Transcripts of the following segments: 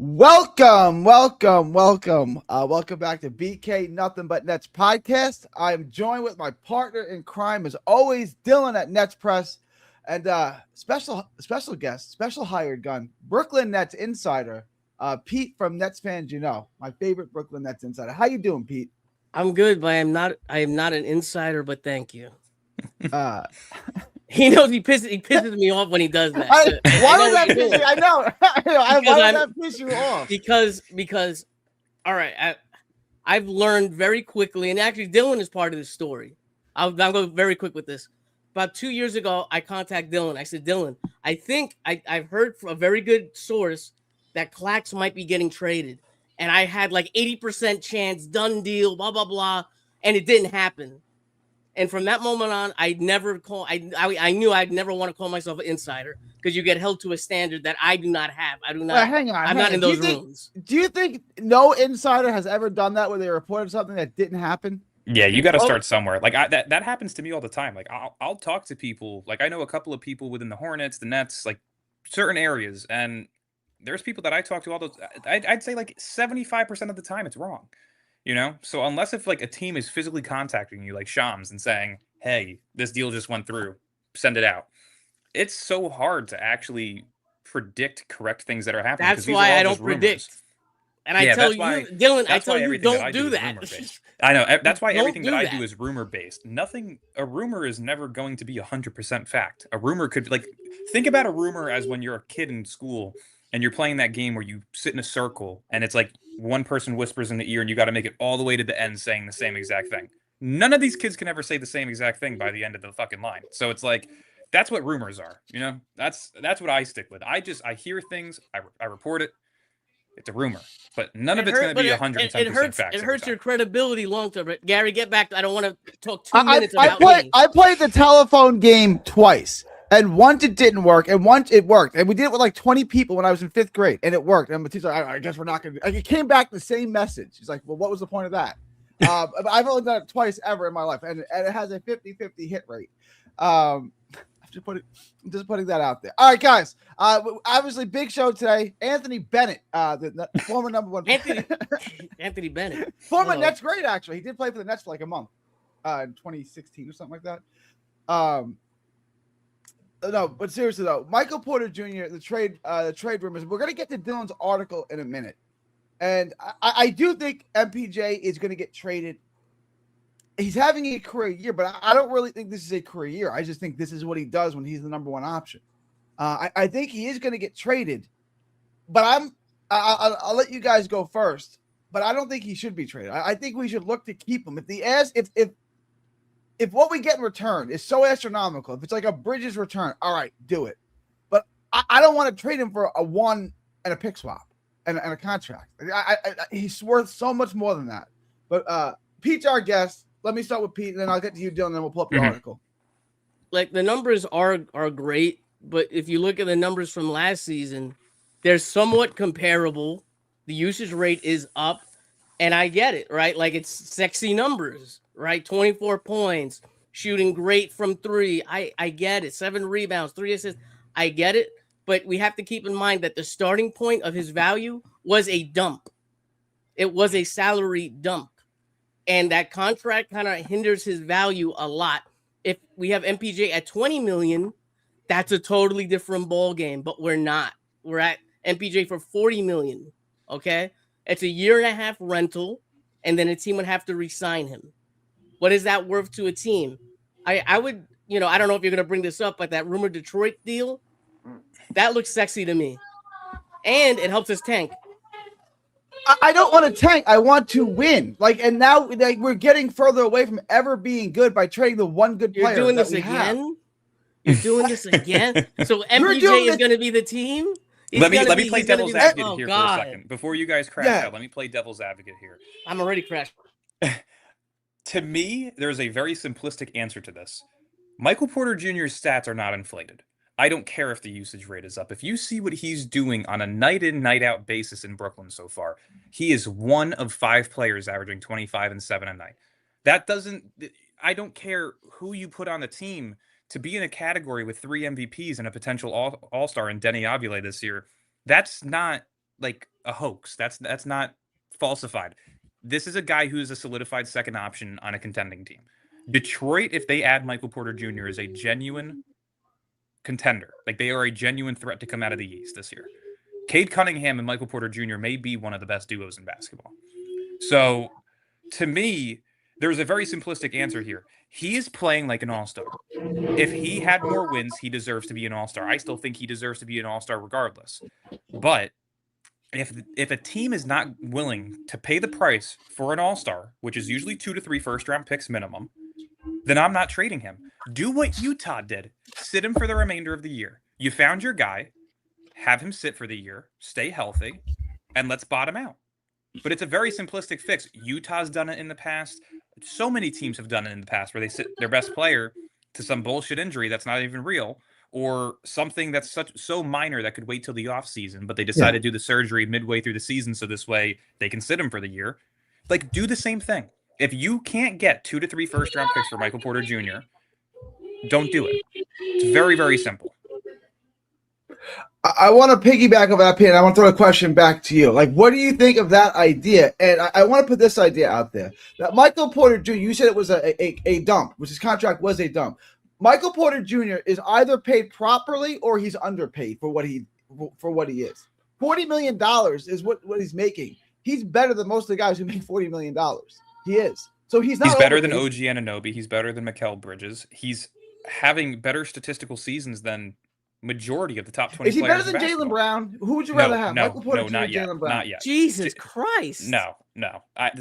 Welcome back to BK Nothing But Nets podcast. I'm joined with my partner in crime, as always, Dylan at Nets Press, and special guest, special hired gun, Brooklyn Nets insider, Pete from Nets Fans. You know, my favorite Brooklyn Nets insider. How you doing, Pete? I'm good, but I am not an insider. But thank you. Uh, He knows he pisses me off when he does that. why would that piss you? I know. Why would that piss you off? Because all right, I've learned very quickly, and actually Dylan is part of this story. I'll go very quick with this. About 2 years ago, I contacted Dylan. I said, Dylan, I think I've heard from a very good source that Clax might be getting traded. And I had like 80% chance, done deal, blah, blah, blah. And it didn't happen. And from that moment on, I knew I'd never want to call myself an insider because you get held to a standard that I do not have. I do not. Hang on. I'm not in those rooms. Do you think no insider has ever done that where they reported something that didn't happen? Yeah, you got to start somewhere. Like that happens to me all the time. Like I'll talk to people. Like I know a couple of people within the Hornets, the Nets, like certain areas, and there's people that I talk to all those. I'd say like 75% of the time it's wrong. You know, so unless if like a team is physically contacting you, like Shams, and saying, "Hey, this deal just went through, send it out," it's so hard to actually predict correct things that are happening. That's why I don't predict. And I tell you, Dylan, I tell you, don't do that. I know. That's why everything that I do is rumor based. A rumor is never going to be 100% fact. A rumor could, like, think about a rumor as when you're a kid in school and you're playing that game where you sit in a circle and it's like one person whispers in the ear and you got to make it all the way to the end saying the same exact thing. None of these kids can ever say the same exact thing by the end of the fucking line. So it's like, that's what rumors are. You know, that's what I stick with. I hear things, I report it. It's a rumor, but none of it's going to be 110% fact. It hurts your credibility long term. But Gary, get back. I don't want to talk 2 minutes about me. I played the telephone game twice, and once it didn't work, and once it worked, and we did it with like 20 people when I was in 5th grade, and it worked. And my teacher, I guess we're not going to. It came back the same message. He's like, "Well, what was the point of that?" I've only done it twice ever in my life, and it has a 50-50 hit rate. Just putting that out there. All right, guys. Obviously, big show today. Anthony Bennett, the former number one. Anthony Bennett, former Nets great. Actually, he did play for the Nets for like a month in 2016 or something like that. No, but seriously though, Michael Porter Jr. The trade rumors. We're gonna get to Dylan's article in a minute, and I do think MPJ is gonna get traded. He's having a career year, but I don't really think this is a career year. I just think this is what he does when he's the number one option. I think he is going to get traded, but I'll let you guys go first. But I don't think he should be traded. I think we should look to keep him. If what we get in return is so astronomical, if it's like a Bridges return, all right, do it. But I don't want to trade him for a one and a pick swap and a contract. He's worth so much more than that. But Pete's our guest. Let me start with Pete, and then I'll get to you, Dylan, and then we'll pull up your article. Like, the numbers are great, but if you look at the numbers from last season, they're somewhat comparable. The usage rate is up, and I get it, right? Like, it's sexy numbers, right? 24 points, shooting great from three. I get it. 7 rebounds, 3 assists. I get it, but we have to keep in mind that the starting point of his value was a dump. It was a salary dump. And that contract kind of hinders his value a lot. If we have MPJ at 20 million, that's a totally different ball game, but we're not. We're at MPJ for 40 million. Okay. It's a 1.5 year rental. And then a team would have to re-sign him. What is that worth to a team? I would, I don't know if you're going to bring this up, but that rumored Detroit deal, that looks sexy to me. And it helps us tank. I don't want to tank. I want to win. And now we're getting further away from ever being good by trading the one good player. You're doing this again? You're doing this again? So MPJ is going to be the team? Let me play devil's advocate here for a second. Before you guys crash out, let me play devil's advocate here. I'm already crashed. To me, there's a very simplistic answer to this. Michael Porter Jr.'s stats are not inflated. I don't care if the usage rate is up. If you see what he's doing on a night in, night out basis in Brooklyn so far, he is one of 5 players averaging 25 and 7 a night. I don't care who you put on the team to be in a category with 3 MVPs and a potential all-star in Denny Avila this year. That's not like a hoax. That's not falsified. This is a guy who's a solidified second option on a contending team. Detroit, if they add Michael Porter Jr., is a genuine contender. Like, they are a genuine threat to come out of the East this year. Cade Cunningham and Michael Porter Jr. may be one of the best duos in basketball. So, to me, there's a very simplistic answer here. He is playing like an all-star. If he had more wins, he deserves to be an all-star. I still think he deserves to be an all-star regardless. But if a team is not willing to pay the price for an all-star, which is usually 2 to 3 first-round picks minimum, then I'm not trading him. Do what Utah did. Sit him for the remainder of the year. You found your guy. Have him sit for the year. Stay healthy. And let's bottom out. But it's a very simplistic fix. Utah's done it in the past. So many teams have done it in the past where they sit their best player to some bullshit injury that's not even real, or something that's so minor that could wait till the offseason, but they decide to do the surgery midway through the season so this way they can sit him for the year. Like, do the same thing. If you can't get 2 to 3 first-round picks for Michael Porter Jr., don't do it. It's very, very simple. I want to piggyback on that opinion. I want to throw a question back to you. Like, what do you think of that idea? And I want to put this idea out there. That Michael Porter Jr., you said it was a dump, which his contract was a dump. Michael Porter Jr. is either paid properly or he's underpaid for what he is. $40 million is what he's making. He's better than most of the guys who make $40 million. He is. So he's not. He's better than OG Anunoby. He's better than Mikal Bridges. He's having better statistical seasons than majority of the top 20 players. Is he better than Jaylen Brown? Who would you rather have? Michael Porter Jr. Not yet. Jaylen Brown? Not yet. Jesus Christ. No.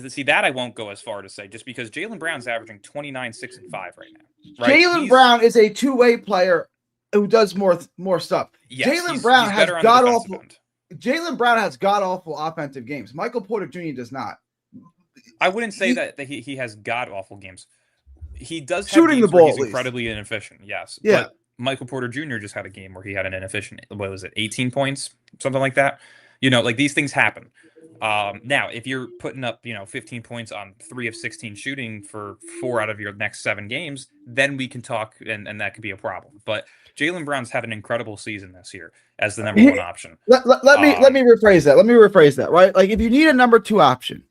See, that I won't go as far to say, just because Jaylen Brown's averaging 29, 6, and 5 right now. Right? Jaylen Brown is a two-way player who does more stuff. Yes, Jaylen Brown has god-awful. end. Jaylen Brown has god-awful offensive games. Michael Porter Jr. does not. I wouldn't say that he has god-awful games. He does have shooting games the where ball. He's incredibly inefficient. Yes. Yeah. But Michael Porter Jr. just had a game where he had an inefficient, what was it, 18 points, something like that. You know, like, these things happen. Now, if you're putting up, 15 points on 3 of 16 shooting for 4 out of your next 7 games, then we can talk, and that could be a problem. But Jaylen Brown's had an incredible season this year as the number 1 option. Let me rephrase that. Let me rephrase that, right? Like, if you need a number 2 option,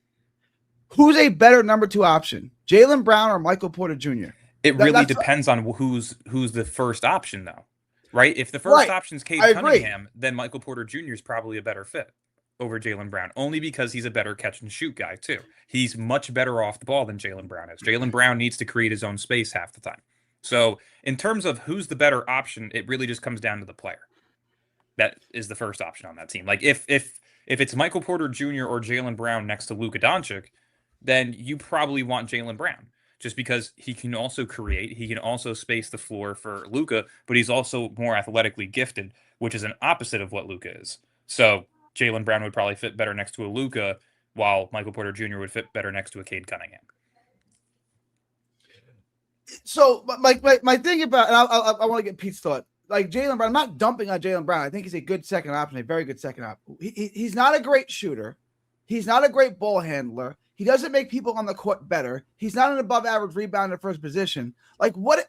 who's a better number 2 option, Jaylen Brown or Michael Porter Jr.? It really depends on who's the first option, though, right? If the first option's Cade Cunningham, then Michael Porter Jr. is probably a better fit over Jaylen Brown, only because he's a better catch and shoot guy too. He's much better off the ball than Jaylen Brown is. Jaylen Brown needs to create his own space half the time. So in terms of who's the better option, it really just comes down to the player. That is the first option on that team. Like, if it's Michael Porter Jr. or Jaylen Brown next to Luka Doncic, then you probably want Jaylen Brown. Just because he can also create, he can also space the floor for Luka, but he's also more athletically gifted, which is an opposite of what Luka is. So Jaylen Brown would probably fit better next to a Luka, while Michael Porter Jr. would fit better next to a Cade Cunningham. So my thing about, and I want to get Pete's thought. Like, Jaylen Brown, I'm not dumping on Jaylen Brown. I think he's a good second option, a very good second option. He's not a great shooter. He's not a great ball handler. He doesn't make people on the court better. He's not an above average rebounder first position. Like, what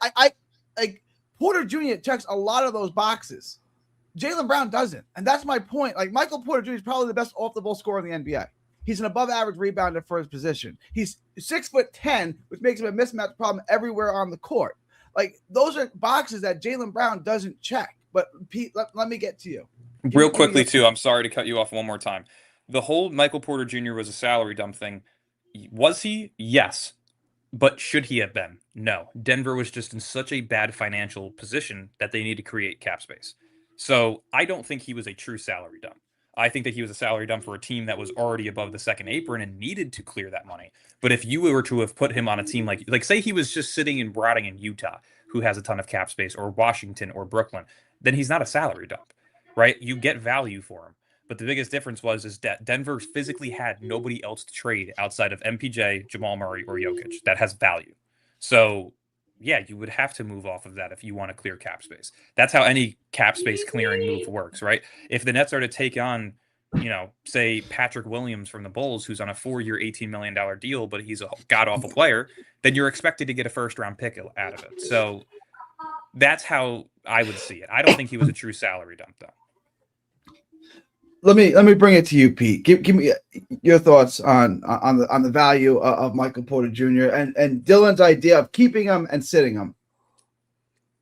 like Porter Jr. checks a lot of those boxes. Jaylen Brown doesn't. And that's my point. Like, Michael Porter Jr. is probably the best off the ball scorer in the NBA. He's an above average rebounder for his position. He's 6'10", which makes him a mismatch problem everywhere on the court. Like, those are boxes that Jaylen Brown doesn't check. But Pete, let me get to you. Real quickly too, I'm sorry to cut you off one more time. The whole Michael Porter Jr. was a salary dump thing. Was he? Yes. But should he have been? No. Denver was just in such a bad financial position that they need to create cap space. So I don't think he was a true salary dump. I think that he was a salary dump for a team that was already above the second apron and needed to clear that money. But if you were to have put him on a team like say he was just sitting and rotting in Utah, who has a ton of cap space, or Washington or Brooklyn, then he's not a salary dump, right? You get value for him. But the biggest difference is that Denver physically had nobody else to trade outside of MPJ, Jamal Murray, or Jokic that has value. So, yeah, you would have to move off of that if you want to clear cap space. That's how any cap space clearing move works, right? If the Nets are to take on, say Patrick Williams from the Bulls, who's on a 4-year, $18 million deal, but he's a god-awful player, then you're expected to get a first-round pick out of it. So that's how I would see it. I don't think he was a true salary dump, though. let me bring it to you, Pete. Give me your thoughts on the value of Michael Porter Jr. and Dylan's idea of keeping him and sitting him.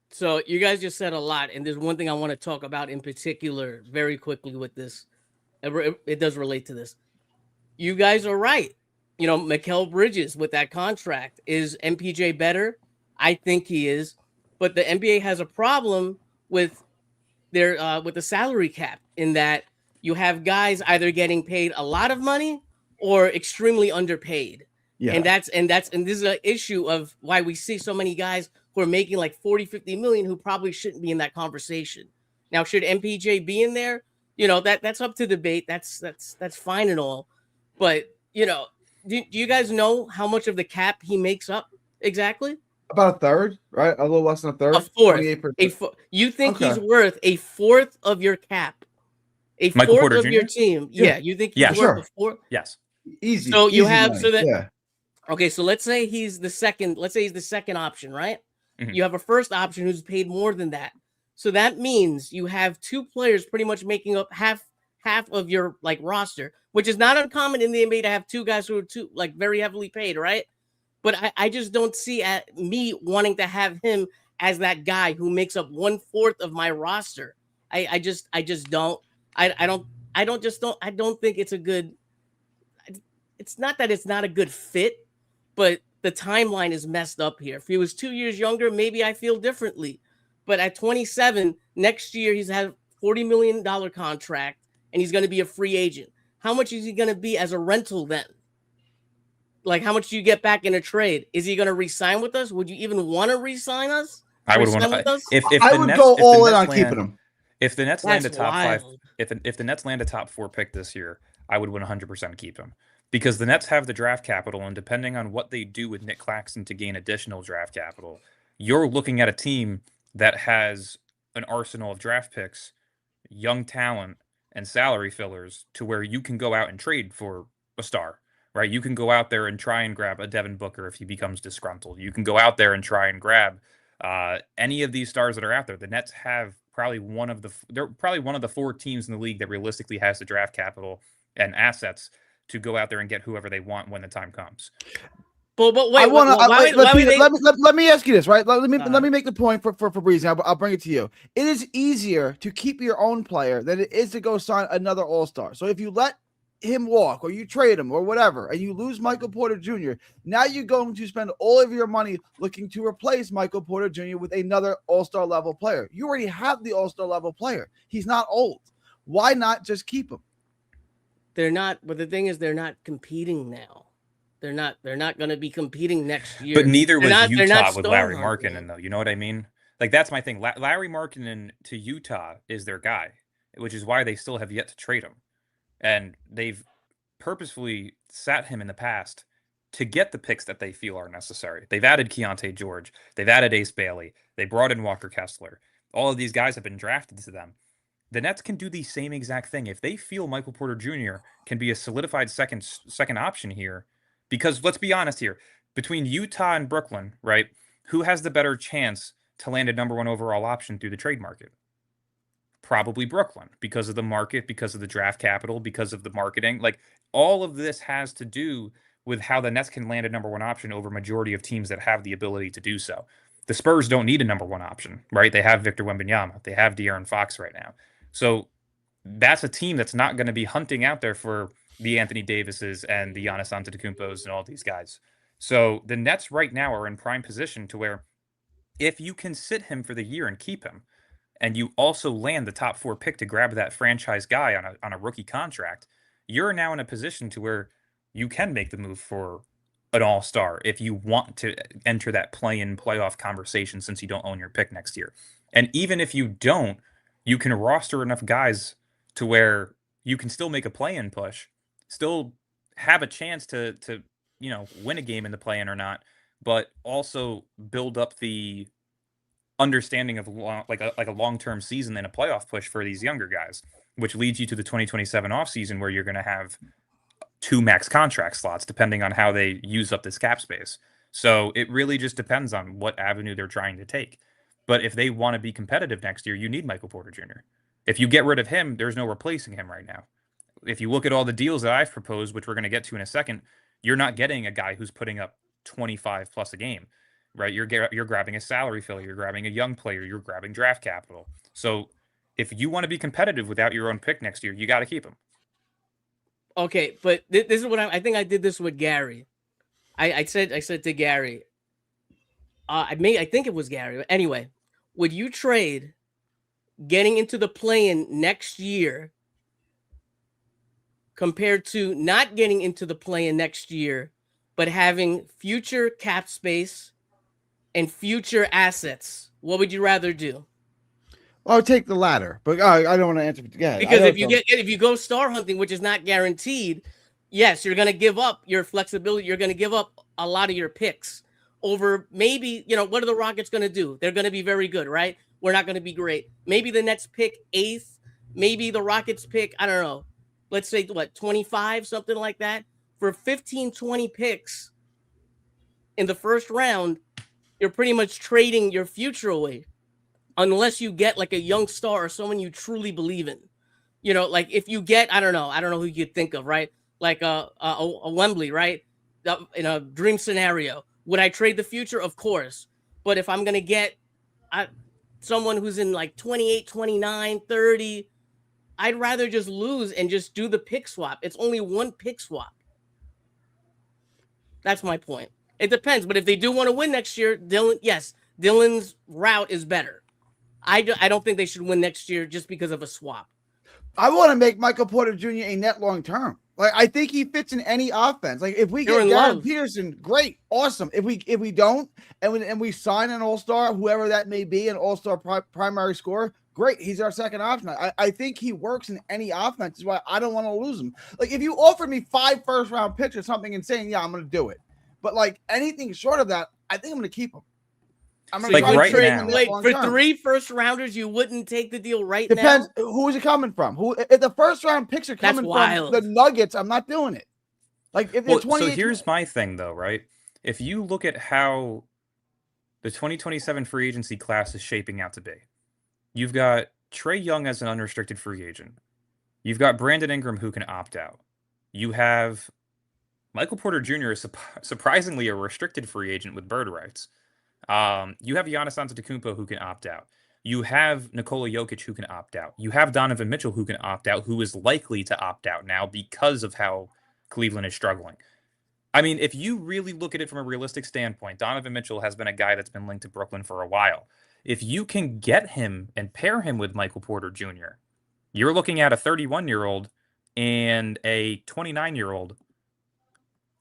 So you guys just said a lot, and there's one thing I want to talk about in particular very quickly with this. It does relate to this. You guys are right. You know, Mikal Bridges with that contract. Is MPJ better? I think he is. But the NBA has a problem with with the salary cap in that you have guys either getting paid a lot of money or extremely underpaid. Yeah. And this is an issue of why we see so many guys who are making like 40, 50 million who probably shouldn't be in that conversation. Now, should MPJ be in there? You know, that's up to debate. That's fine and all. But, you know, do you guys know how much of the cap he makes up exactly? About a third, right? A little less than a third. A fourth. 28%. You think he's worth a fourth of your cap? A Michael fourth Porter of Jr.? your team? Yeah, you think he's worth a fourth? Yes. Easy. So you easy have money. Okay, so let's say he's the second. Let's say he's the second option, right? Mm-hmm. You have a first option who's paid more than that. So that means you have two players pretty much making up half of your like roster, which is not uncommon in the NBA to have two guys who are very heavily paid, right? But I just don't see me wanting to have him as that guy who makes up 1/4 of my roster. I just don't. I don't think it's a good. It's not that it's not a good fit, but the timeline is messed up here. If he was 2 years younger, maybe I feel differently. But at 27, next year he's had $40 million contract and he's going to be a free agent. How much is he going to be as a rental then? Like, how much do you get back in a trade? Is he going to re-sign with us? Would you even want to re-sign us? I would want to. If I would go all in on keeping him. If the Nets land a top wild. 5, if the Nets land a top 4 pick this year, I would 100% keep him because the Nets have the draft capital, and depending on what they do with Nick Claxton to gain additional draft capital, you're looking at a team that has an arsenal of draft picks, young talent, and salary fillers to where you can go out and trade for a star. Right, you can go out there and try and grab a Devin Booker if he becomes disgruntled. You can go out there and try and grab any of these stars that are out there. The Nets have probably they're probably one of the 4 teams in the league that realistically has the draft capital and assets to go out there and get whoever they want when the time comes. But wait, let me ask you this, right? Let me make the point for Breezy. I'll bring it to you. It is easier to keep your own player than it is to go sign another All-Star. So if you let him walk or you trade him or whatever and you lose Michael Porter Jr., now you're going to spend all of your money looking to replace Michael Porter Jr. with another all-star level player. You already have the all-star level player. He's not old. Why not just keep him? They're not, but the thing is they're not competing now. They're not going to be competing next year. But neither was Utah with Larry Markkinen, though. You know what I mean? Like, that's my thing. Larry Markkinen to Utah is their guy, which is why they still have yet to trade him. And they've purposefully sat him in the past to get the picks that they feel are necessary. They've added Keontae George. They've added Ace Bailey. They brought in Walker Kessler. All of these guys have been drafted to them. The Nets can do the same exact thing. If they feel Michael Porter Jr. can be a solidified second option here, because let's be honest here, between Utah and Brooklyn, right, who has the better chance to land a number 1 overall option through the trade market? Probably Brooklyn, because of the market, because of the draft capital, because of the marketing. Like, all of this has to do with how the Nets can land a number 1 option over majority of teams that have the ability to do so. The Spurs don't need a number 1 option, right? They have Victor Wembanyama. They have De'Aaron Fox right now. So that's a team that's not going to be hunting out there for the Anthony Davises and the Giannis Antetokounmpos and all these guys. So the Nets right now are in prime position to where if you can sit him for the year and keep him, and you also land the top 4 pick to grab that franchise guy on a rookie contract, you're now in a position to where you can make the move for an all-star if you want to enter that play-in playoff conversation since you don't own your pick next year. And even if you don't, you can roster enough guys to where you can still make a play-in push, still have a chance to win a game in the play-in or not, but also build up the understanding of a long-term season and a playoff push for these younger guys, which leads you to the 2027 offseason where you're going to have 2 max contract slots depending on how they use up this cap space. So it really just depends on what avenue they're trying to take. But if they want to be competitive next year, you need Michael Porter Jr. If you get rid of him, there's no replacing him right now. If you look at all the deals that I've proposed, which we're going to get to in a second, you're not getting a guy who's putting up 25 plus a game, right? You're grabbing a salary filler, you're grabbing a young player, you're grabbing draft capital. So if you want to be competitive without your own pick next year, you got to keep him. Okay, but this is what I think. I did this with Gary. I said to Gary, I think it was Gary. But anyway, would you trade getting into the play-in next year compared to not getting into the play-in next year, but having future cap space and future assets? What would you rather do? Well, I would take the latter, but I don't want to answer. Yeah, because if you go star hunting, which is not guaranteed, yes, you're going to give up your flexibility. You're going to give up a lot of your picks over maybe, what are the Rockets going to do? They're going to be very good, right? We're not going to be great. Maybe the Nets pick 8th. Maybe the Rockets pick, I don't know, let's say 25, something like that. For 15, 20 picks in the first round, you're pretty much trading your future away. Unless you get like a young star or someone you truly believe in, like if you get, I don't know who you could think of, right? Like a Wembley, right? In a dream scenario, would I trade the future? Of course. But if I'm going to get someone who's in like 28, 29, 30, I'd rather just lose and just do the pick swap. It's only one pick swap. That's my point. It depends. But if they do want to win next year, Dylan's route is better. I don't think they should win next year just because of a swap. I want to make Michael Porter Jr. a net long term. Like, I think he fits in any offense. Like, if we get Darren Peterson, great, awesome. If we don't, and we sign an all-star, whoever that may be, an all-star primary scorer, great. He's our second option. I think he works in any offense. Is why I don't want to lose him. Like, if you offered me 5 first-round picks or something insane, yeah, I'm going to do it. But like anything short of that, I think I'm going to keep him. I'm like right now, like for 3 first rounders, you wouldn't take the deal right Depends, now. Depends who is it coming from. If the first round picks are coming from the Nuggets, I'm not doing it. Like if so here's my thing though, right? If you look at how the 2027 free agency class is shaping out to be, you've got Trae Young as an unrestricted free agent. You've got Brandon Ingram who can opt out. You have Michael Porter Jr. is surprisingly a restricted free agent with bird rights. You have Giannis Antetokounmpo who can opt out. You have Nikola Jokic who can opt out. You have Donovan Mitchell who can opt out, who is likely to opt out now because of how Cleveland is struggling. I mean, if you really look at it from a realistic standpoint, Donovan Mitchell has been a guy that's been linked to Brooklyn for a while. If you can get him and pair him with Michael Porter Jr., you're looking at a 31-year-old and a 29-year-old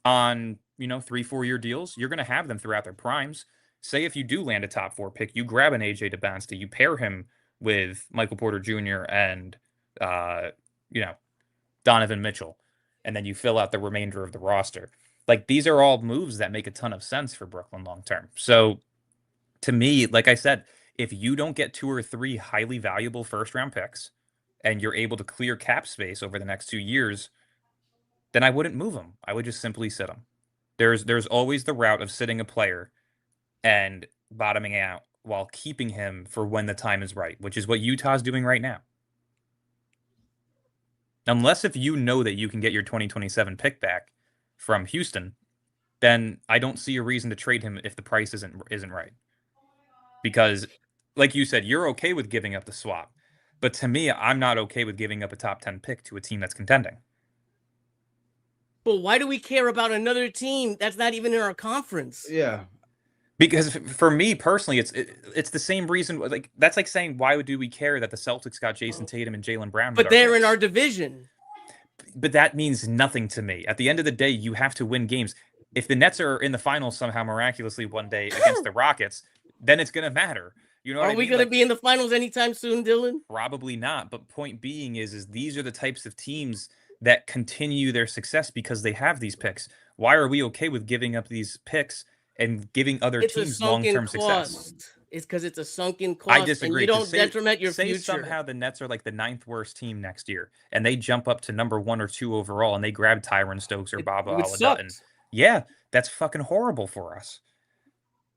on, 3-4 year deals. You're going to have them throughout their primes. Say if you do land a top 4 pick, you grab an AJ DeBansta, you pair him with Michael Porter Jr. and, Donovan Mitchell, and then you fill out the remainder of the roster. Like, these are all moves that make a ton of sense for Brooklyn long term. So, to me, like I said, if you don't get 2 or 3 highly valuable first-round picks and you're able to clear cap space over the next 2 years, then I wouldn't move him. I would just simply sit him. There's always the route of sitting a player and bottoming out while keeping him for when the time is right, which is what Utah's doing right now. Unless if you know that you can get your 2027 pick back from Houston, then I don't see a reason to trade him if the price isn't right. Because, like you said, you're okay with giving up the swap. But to me, I'm not okay with giving up a top 10 pick to a team that's contending. But why do we care about another team that's not even in our conference? Yeah. Because for me personally, it's the same reason. Like, that's like saying, why do we care that the Celtics got Jason Tatum and Jaylen Brown? But they're in our division. But that means nothing to me. At the end of the day, you have to win games. If the Nets are in the finals somehow miraculously one day against the Rockets, then it's going to matter. You know what I mean? Are we going to be in the finals anytime soon, Dylan? Probably not. But point being is these are the types of teams that continue their success because they have these picks. Why are we okay with giving up these picks and giving other teams long-term success? It's because it's a sunken cost. I disagree. And you don't detriment your future. Say somehow the Nets are like the 9th worst team next year, and they jump up to number 1 or 2 overall, and they grab Tyron Stokes or Baba Al-Dutton. Yeah, that's fucking horrible for us.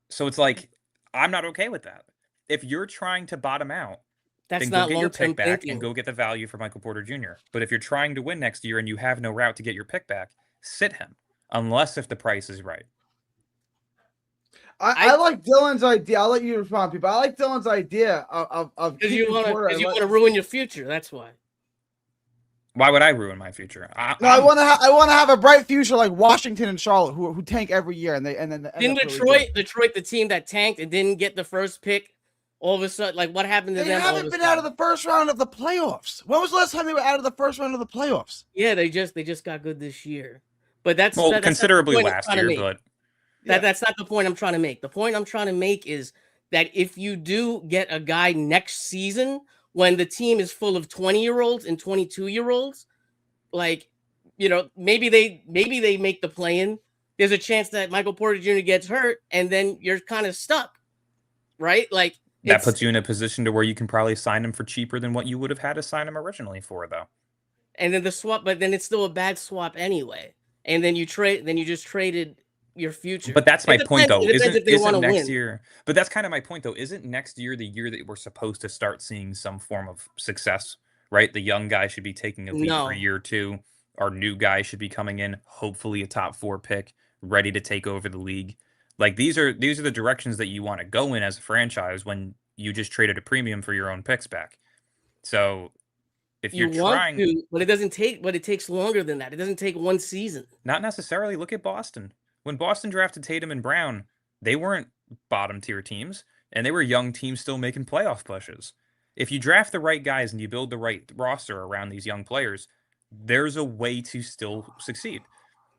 So it's like, I'm not okay with that. If you're trying to bottom out, That's then not go get your long-term pick back thinking. and go get the value for Michael Porter Jr. But if you're trying to win next year and you have no route to get your pick back, sit him, unless if the price is right. I like Dylan's idea. I'll let you respond, people. I like Dylan's idea of Because you keeping Porter. want to ruin your future. That's why. Why would I ruin my future? I want to have a bright future like Washington and Charlotte, who tank every year, and then didn't Detroit, the team that tanked and didn't get the first pick, all of a sudden, like what happened to them? They haven't been out of the first round of the playoffs. When was the last time they were out of the first round of the playoffs? Yeah, they just got good this year, but that's considerably last year, but. That's not the point I'm trying to make. The point I'm trying to make is that if you do get a guy next season when the team is full of 20-year-olds and 22-year-olds, like, maybe they make the play-in. There's a chance that Michael Porter Jr. gets hurt, and then you're kind of stuck, right? Like that puts you in a position to where you can probably sign him for cheaper than what you would have had to sign him originally for, though. And then the swap, but then it's still a bad swap anyway. And then you just traded your future. But that's my point, though. Isn't next win. year? But that's kind of my point, though. Isn't next year the year that we're supposed to start seeing some form of success? Right, the young guy should be taking a leap for a year or two. Our new guy should be coming in, hopefully a top 4 pick, ready to take over the league. Like these are the directions that you want to go in as a franchise when you just traded a premium for your own picks back. So if you're trying to, but it takes longer than that. It doesn't take one season. Not necessarily. Look at Boston. When Boston drafted Tatum and Brown, they weren't bottom tier teams, and they were young teams still making playoff pushes. If you draft the right guys and you build the right roster around these young players, there's a way to still succeed,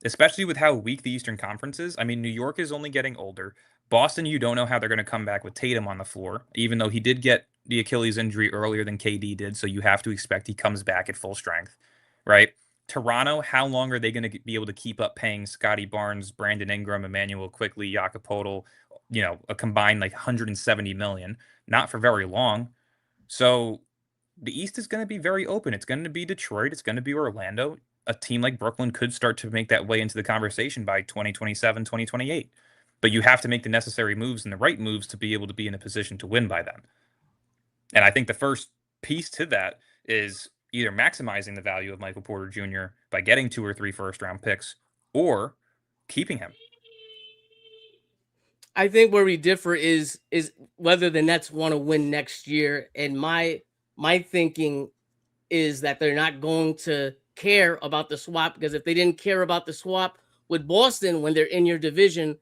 especially with how weak the Eastern Conference is. I mean, New York is only getting older. Boston, you don't know how they're going to come back with Tatum on the floor, even though he did get the Achilles injury earlier than KD did, so you have to expect he comes back at full strength, right? Toronto, how long are they going to be able to keep up paying Scotty Barnes, Brandon Ingram, Emmanuel Quickly, Jakob Poeltl, a combined like $170 million? Not for very long. So the East is going to be very open. It's going to be Detroit. It's going to be Orlando. A team like Brooklyn could start to make that way into the conversation by 2027, 2028. But you have to make the necessary moves and the right moves to be able to be in a position to win by then. And I think the first piece to that is either maximizing the value of Michael Porter Jr. by getting 2 or 3 first-round picks or keeping him. I think where we differ is whether the Nets want to win next year. And my thinking is that they're not going to care about the swap, because if they didn't care about the swap with Boston when they're in your division,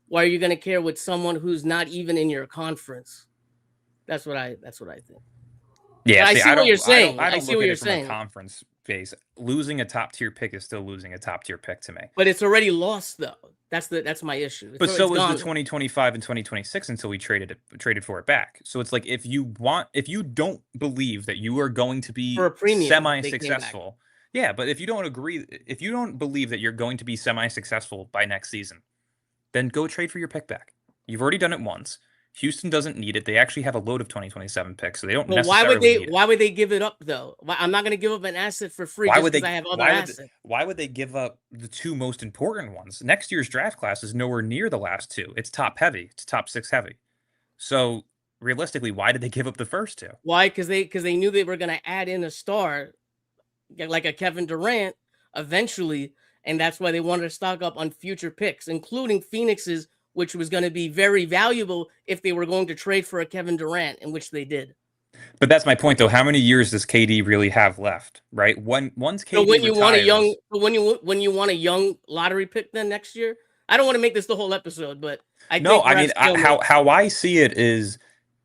why are you going to care with someone who's not even in your conference? That's what I think. Yeah, I see what you're saying. I see what you're saying. From a conference base, losing a top tier pick is still losing a top tier pick to me. But it's already lost, though. That's my issue. But so was the 2025 and 2026 until we traded for it back. So it's like if you don't believe that you are going to be semi-successful, yeah. But if you don't believe that you're going to be semi-successful by next season, then go trade for your pick back. You've already done it once. Houston doesn't need it. They actually have a load of 2027 picks, so they don't necessarily need it. Why would they give it up, though? I'm not going to give up an asset for free because I have other assets. Why would they give up the 2 most important ones? Next year's draft class is nowhere near the last 2. It's top heavy. It's top 6 heavy. So realistically, why did they give up the first 2? Why? Because they knew they were going to add in a star, like a Kevin Durant, eventually, and that's why they wanted to stock up on future picks, including Phoenix's, which was going to be very valuable if they were going to trade for a Kevin Durant, in which they did. But that's my point, though. How many years does KD really have left? Right? Once KD so when you retires, when you want a young lottery pick, then next year, I don't want to make this the whole episode, but how I see it is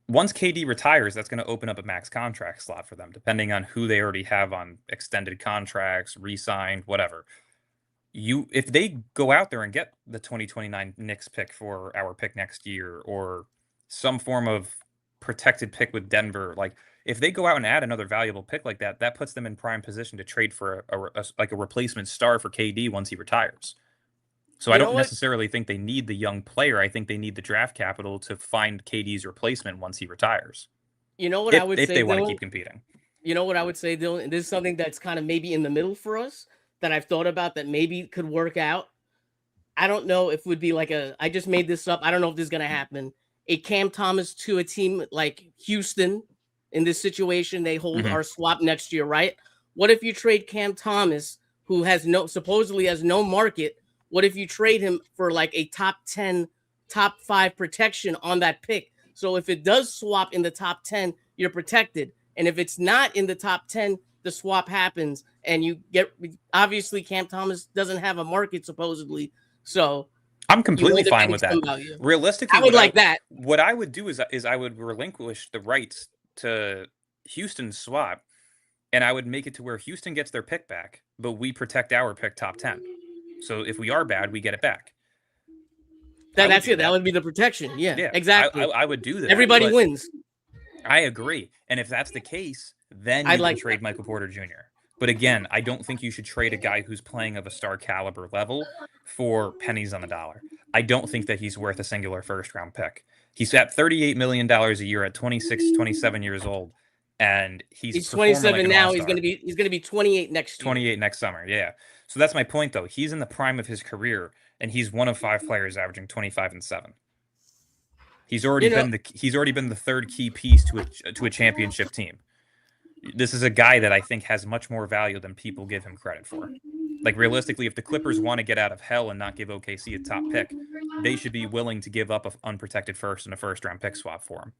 once KD retires, that's going to open up a max contract slot for them, depending on who they already have on extended contracts, re-signed, whatever. If they go out there and get the 2029 Knicks pick for our pick next year, or some form of protected pick with Denver, like if they go out and add another valuable pick like that, that puts them in prime position to trade for a replacement star for KD once he retires. So I don't necessarily think they need the young player. I think they need the draft capital to find KD's replacement once he retires. You know what I would say, if they want to keep competing. You know what I would say, Dylan? And this is something that's kind of maybe in the middle for us, that I've thought about that maybe could work out. I don't know if it would be like I just made this up. I don't know if this is going to happen. A Cam Thomas to a team like Houston, in this situation, they hold our swap next year, right? What if you trade Cam Thomas, who supposedly has no market? What if you trade him for like a top 10, top 5 protection on that pick? So if it does swap in the top 10, you're protected. And if it's not in the top 10, the swap happens and you get, obviously Cam Thomas doesn't have a market supposedly. So I'm completely fine with that. Realistically, I would like that. What I would do is I would relinquish the rights to Houston's swap, and I would make it to where Houston gets their pick back, but we protect our pick top 10. So if we are bad, we get it back. That's it. That would be the protection. Yeah, exactly. I would do that. Everybody wins. I agree. And if that's the case, then you can trade Michael Porter Jr. But again, I don't think you should trade a guy who's playing of a star caliber level for pennies on the dollar. I don't think that he's worth a singular first-round pick. He's at $38 million a year at 26, 27 years old, and he's 27 like now. He's going to be 28 next year. 28 next summer, yeah. So that's my point, though. He's in the prime of his career, and he's one of 5 players averaging 25 and 7. He's already been the third key piece to a championship team. This is a guy that I think has much more value than people give him credit for. Like, realistically, if the Clippers want to get out of hell and not give OKC a top pick, they should be willing to give up an unprotected first and a first-round pick swap for him.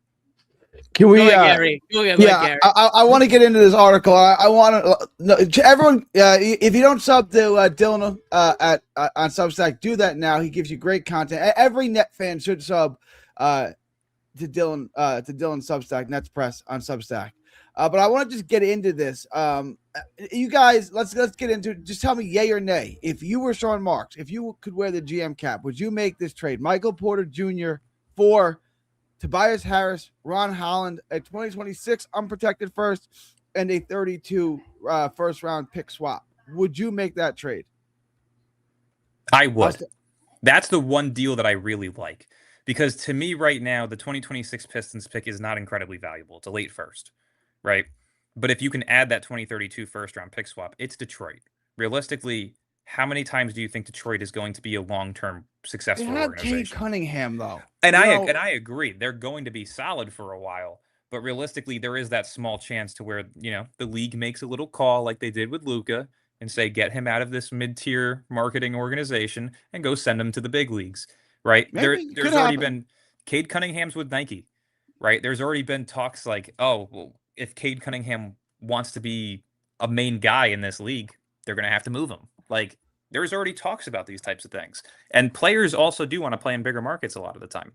Can we, Gary? Gary. I want to get into this article. I want to everyone. If you don't sub to Dylan on Substack, do that now. He gives you great content. Every net fan should sub to Dylan Substack, Nets Press on Substack. But I want to just get into this. You guys, let's get into it. Just tell me yay or nay. If you were Sean Marks, if you could wear the GM cap, would you make this trade? Michael Porter Jr. for Tobias Harris, Ron Holland, a 2026 unprotected first, and a 32 first-round pick swap. Would you make that trade? I would. That's the one deal that I really like. Because to me right now, the 2026 Pistons pick is not incredibly valuable. It's a late first. Right. But if you can add that 2032 first round pick swap, it's Detroit. Realistically, how many times do you think Detroit is going to be a long-term successful organization? Cade Cunningham, though. And I agree. They're going to be solid for a while. But realistically, there is that small chance to where, the league makes a little call like they did with Luka and say, get him out of this mid-tier marketing organization and go send him to the big leagues. Right. There's already been Cade Cunningham's with Nike. Right. There's already been talks like, oh, well, if Cade Cunningham wants to be a main guy in this league, they're going to have to move him. Like, there's already talks about these types of things. And players also do want to play in bigger markets a lot of the time.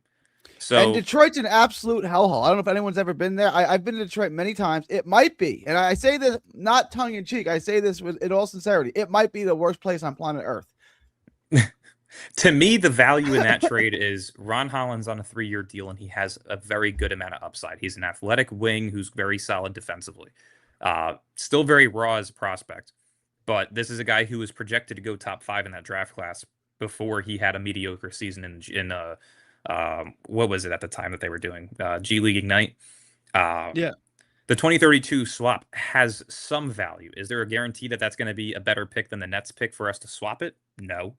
So, and Detroit's an absolute hellhole. I don't know if anyone's ever been there. I've been to Detroit many times. It might be, and I say this not tongue in cheek. I say this in all sincerity. It might be the worst place on planet Earth. To me, the value in that trade is Ron Holland's on a 3-year deal, and he has a very good amount of upside. He's an athletic wing who's very solid defensively. Still very raw as a prospect, but this is a guy who was projected to go top 5 in that draft class before he had a mediocre season in what was it at the time that they were doing? G League Ignite. Yeah. The 2032 swap has some value. Is there a guarantee that that's going to be a better pick than the Nets pick for us to swap it? No.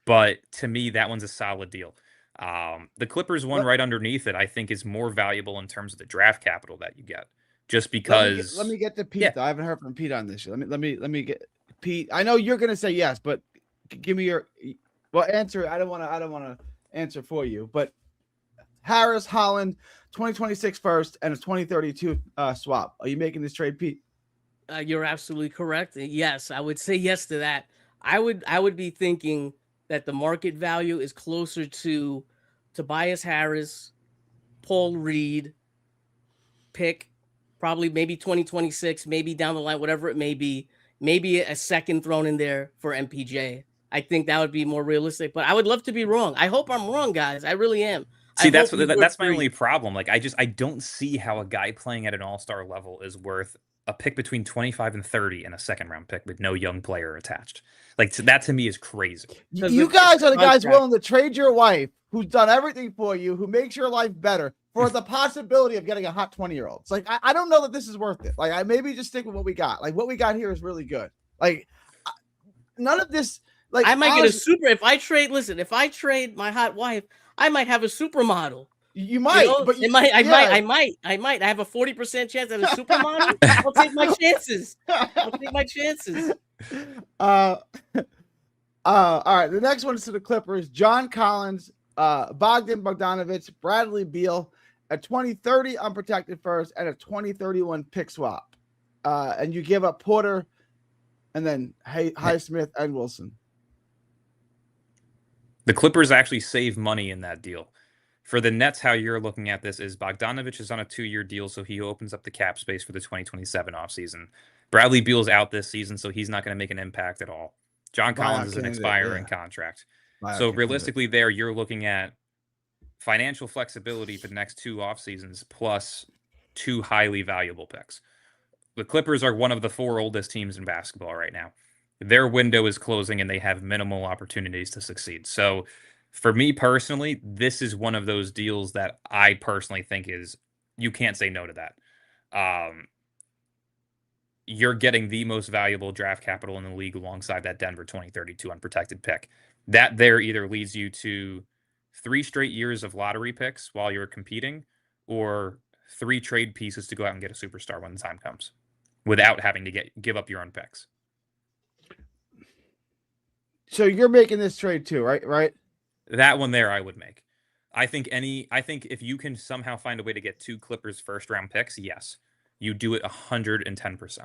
But to me, that one's a solid deal. The Clippers one right underneath it, I think, is more valuable in terms of the draft capital that you get. Just because. Let me get to Pete. Yeah. I haven't heard from Pete on this. Let me get Pete. I know you're gonna say yes, but give me your answer. I don't want to answer for you. But Harris, Holland, 2026 first, and a 2032 swap. Are you making this trade, Pete? You're absolutely correct. Yes, I would say yes to that. I would be thinking that the market value is closer to Tobias Harris, Paul Reed pick, probably maybe 2026, maybe down the line, whatever it may be, maybe a second thrown in there for MPJ. I think that would be more realistic, but I would love to be wrong. I hope I'm wrong, guys. I really am. See, that's my only problem. Like, I don't see how a guy playing at an all-star level is worth a pick between 25 and 30 and a second round pick with no young player attached. Like, that to me is crazy. You guys are the guys willing to trade your wife, who's done everything for you, who makes your life better, for the possibility of getting a hot 20-year-old. It's like, I don't know that this is worth it. Like, I maybe just stick with what we got. Like, what we got here is really good. Like, none of this. Like, I might get a super. If I trade my hot wife, I might have a supermodel. You might, but I might. I have a 40% chance at a supermodel. I'll take my chances. All right. The next one is to the Clippers. John Collins, Bogdan Bogdanovic, Bradley Beal, a 2030 unprotected first, and a 2031 pick swap. And you give up Porter, and then Highsmith and Wilson. The Clippers actually save money in that deal. For the Nets, how you're looking at this is Bogdanovic is on a 2-year deal, so he opens up the cap space for the 2027 offseason. Bradley Beal's out this season, so he's not going to make an impact at all. John Collins is an expiring contract. So realistically there, you're looking at financial flexibility for the next 2 off seasons plus 2 highly valuable picks. The Clippers are one of the 4 oldest teams in basketball right now. Their window is closing and they have minimal opportunities to succeed. So for me personally, this is one of those deals that I personally think is, you can't say no to that. You're getting the most valuable draft capital in the league alongside that Denver 2032 unprotected pick. That there either leads you to 3 straight years of lottery picks while you're competing, or 3 trade pieces to go out and get a superstar when the time comes, without having to give up your own picks. So you're making this trade too, right? That one there I would make. I think if you can somehow find a way to get 2 Clippers first round picks, yes. You do it 110%.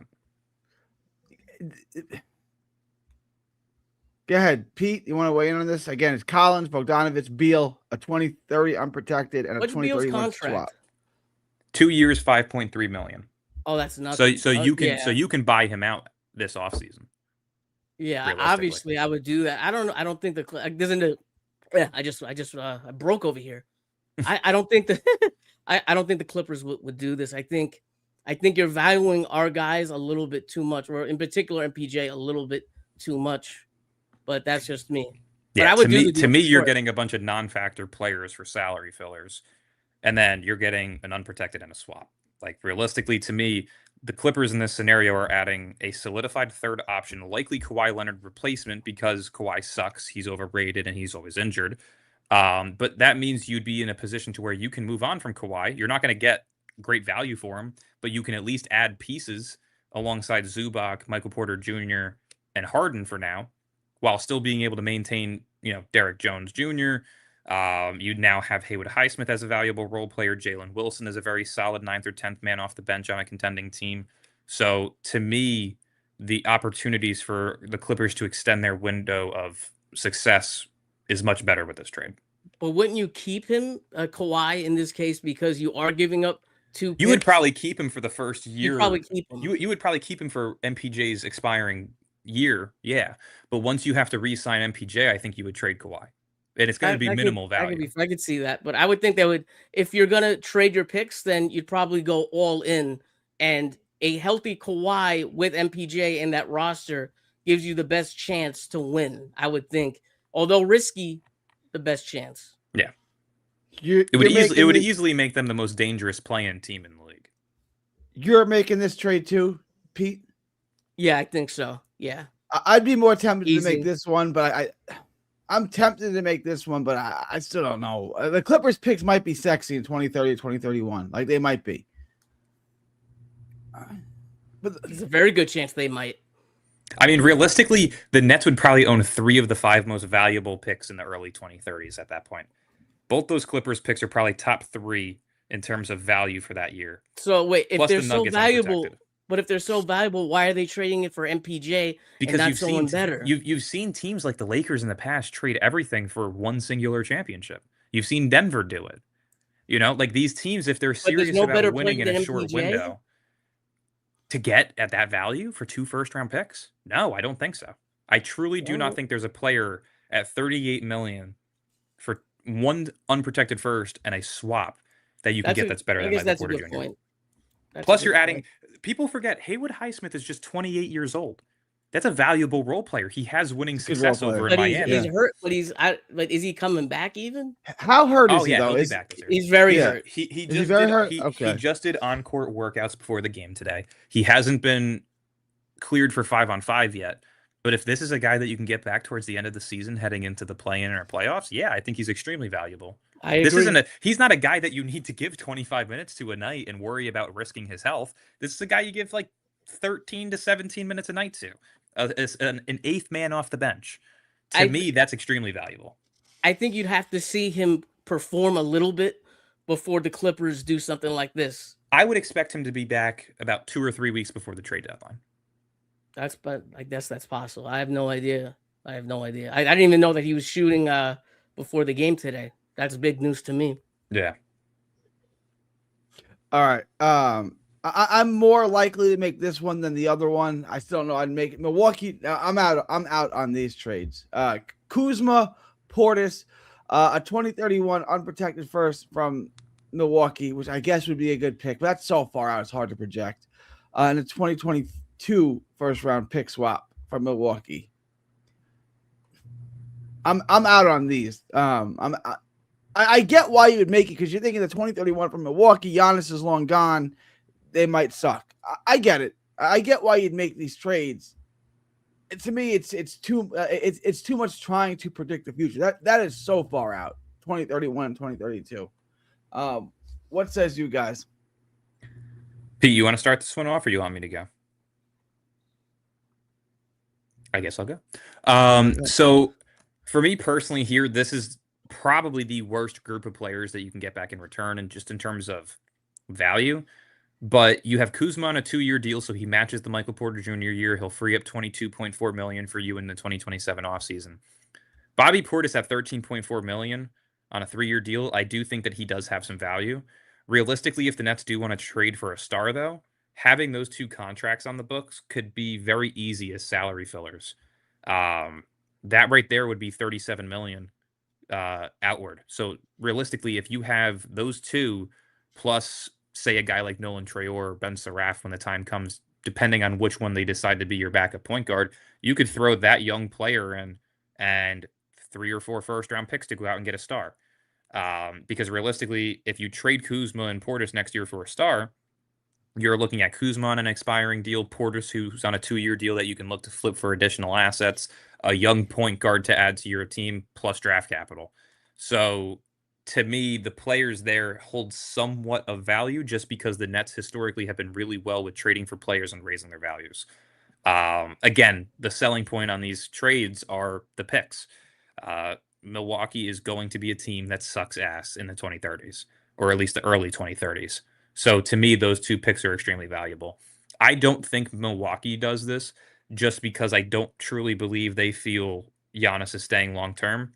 Go ahead, Pete. You want to weigh in on this? Again, it's Collins, Bogdanovic, Beal, a 2030 unprotected, and a 2031 swap. 2 years, $5.3 million. Oh, that's nothing. So you can buy him out this offseason. Yeah, obviously I would do that. I don't think I broke over here. I don't think I don't think the Clippers would do this. I think you're valuing our guys a little bit too much, or in particular MPJ a little bit too much. But that's just me. Yeah, to me, you're getting a bunch of non-factor players for salary fillers, and then you're getting an unprotected and a swap. Like realistically, to me, the Clippers in this scenario are adding a solidified third option, likely Kawhi Leonard replacement, because Kawhi sucks. He's overrated and he's always injured. But that means you'd be in a position to where you can move on from Kawhi. You're not going to get great value for him, but you can at least add pieces alongside Zubac, Michael Porter Jr., and Harden for now, while still being able to maintain, Derek Jones Jr. You now have Haywood Highsmith as a valuable role player. Jalen Wilson is a very solid 9th or 10th man off the bench on a contending team. So to me, the opportunities for the Clippers to extend their window of success is much better with this trade. But wouldn't you keep him, Kawhi, in this case, because you are giving up 2 picks? You would probably keep him for the first year. You'd probably keep him. You would probably keep him for MPJ's expiring year, yeah. But once you have to re-sign MPJ, I think you would trade Kawhi. And it's going to be minimal value. I could see that. But I would think they would, if you're going to trade your picks, then you'd probably go all in. And a healthy Kawhi with MPJ in that roster gives you the best chance to win, I would think. Although risky, the best chance. Yeah. It would easily make them the most dangerous play-in team in the league. You're making this trade too, Pete? Yeah, I think so. Yeah. I'd be more tempted to make this one, but I'm tempted to make this one, but I still don't know. The Clippers picks might be sexy in 2030 or 2031. Like they might be. But there's a very good chance they might. I mean, realistically, the Nets would probably own 3 of the 5 most valuable picks in the early 2030s at that point. Both those Clippers picks are probably top 3 in terms of value for that year. So wait, if they're so valuable, but if they're so valuable, why are they trading it for MPJ because and not someone better? You've seen teams like the Lakers in the past trade everything for one singular championship. You've seen Denver do it. Like these teams, if they're serious about winning in a short window, to get at that value for 2 first-round picks? No, I don't think so. I truly do not think there's a player at $38 million for 1 unprotected first and a swap that you can get that's better than Michael Porter Jr. Plus, you're adding. People forget Haywood Highsmith is just 28 years old. That's a valuable role player. He has winning success over in Miami. He's hurt, but is he coming back even? How hurt is he though? He's very hurt. He just did on-court workouts before the game today. He hasn't been cleared for 5-on-5 yet, But if this is a guy that you can get back towards the end of the season, heading into the play-in or playoffs, yeah, I think he's extremely valuable. I agree. He's not a guy that you need to give 25 minutes to a night and worry about risking his health. This is a guy you give like 13 to 17 minutes a night to, an eighth man off the bench. To me, that's extremely valuable. I think you'd have to see him perform a little bit before the Clippers do something like this. I would expect him to be back about 2 or 3 weeks before the trade deadline. But I guess that's possible. I have no idea. I didn't even know that he was shooting before the game today. That's big news to me. Yeah. All right. I'm more likely to make this one than the other one. I still don't know I'd make it. Milwaukee. I'm out on these trades. Kuzma, Portis, a 2031 unprotected first from Milwaukee, which I guess would be a good pick, but that's so far out it's hard to project. And a 2022 first round pick swap from Milwaukee. I'm out on these. I get why you would make it because you're thinking the 2031 from Milwaukee. Giannis is long gone. They might suck. I get it. I get why you'd make these trades. To me, it's too much trying to predict the future. That is so far out. 2031, 2032. What says you guys? Pete, you want to start this one off, or you want me to go? I guess I'll go. So for me personally, here, this is probably the worst group of players that you can get back in return, and just in terms of value. But you have Kuzma on a 2-year deal, so he matches the Michael Porter Jr. year. He'll free up $22.4 million for you in the 2027 offseason. Bobby Portis at $13.4 million on a 3-year deal. I do think that he does have some value. Realistically, if the Nets do want to trade for a star, though, having those two contracts on the books could be very easy as salary fillers. That right there would be $37 million outward. So realistically, if you have those two plus, say, a guy like Nolan Traore or Ben Saraf when the time comes, depending on which one they decide to be your backup point guard, you could throw that young player in and 3 or 4 first-round picks to go out and get a star. Because realistically, if you trade Kuzma and Portis next year for a star, you're looking at Kuzma on an expiring deal, Portis who's on a 2-year deal that you can look to flip for additional assets, a young point guard to add to your team, plus draft capital. So to me, the players there hold somewhat of value just because the Nets historically have been really well with trading for players and raising their values. Again, the selling point on these trades are the picks. Milwaukee is going to be a team that sucks ass in the 2030s, or at least the early 2030s. So to me, those two picks are extremely valuable. I don't think Milwaukee does this just because I don't truly believe they feel Giannis is staying long-term.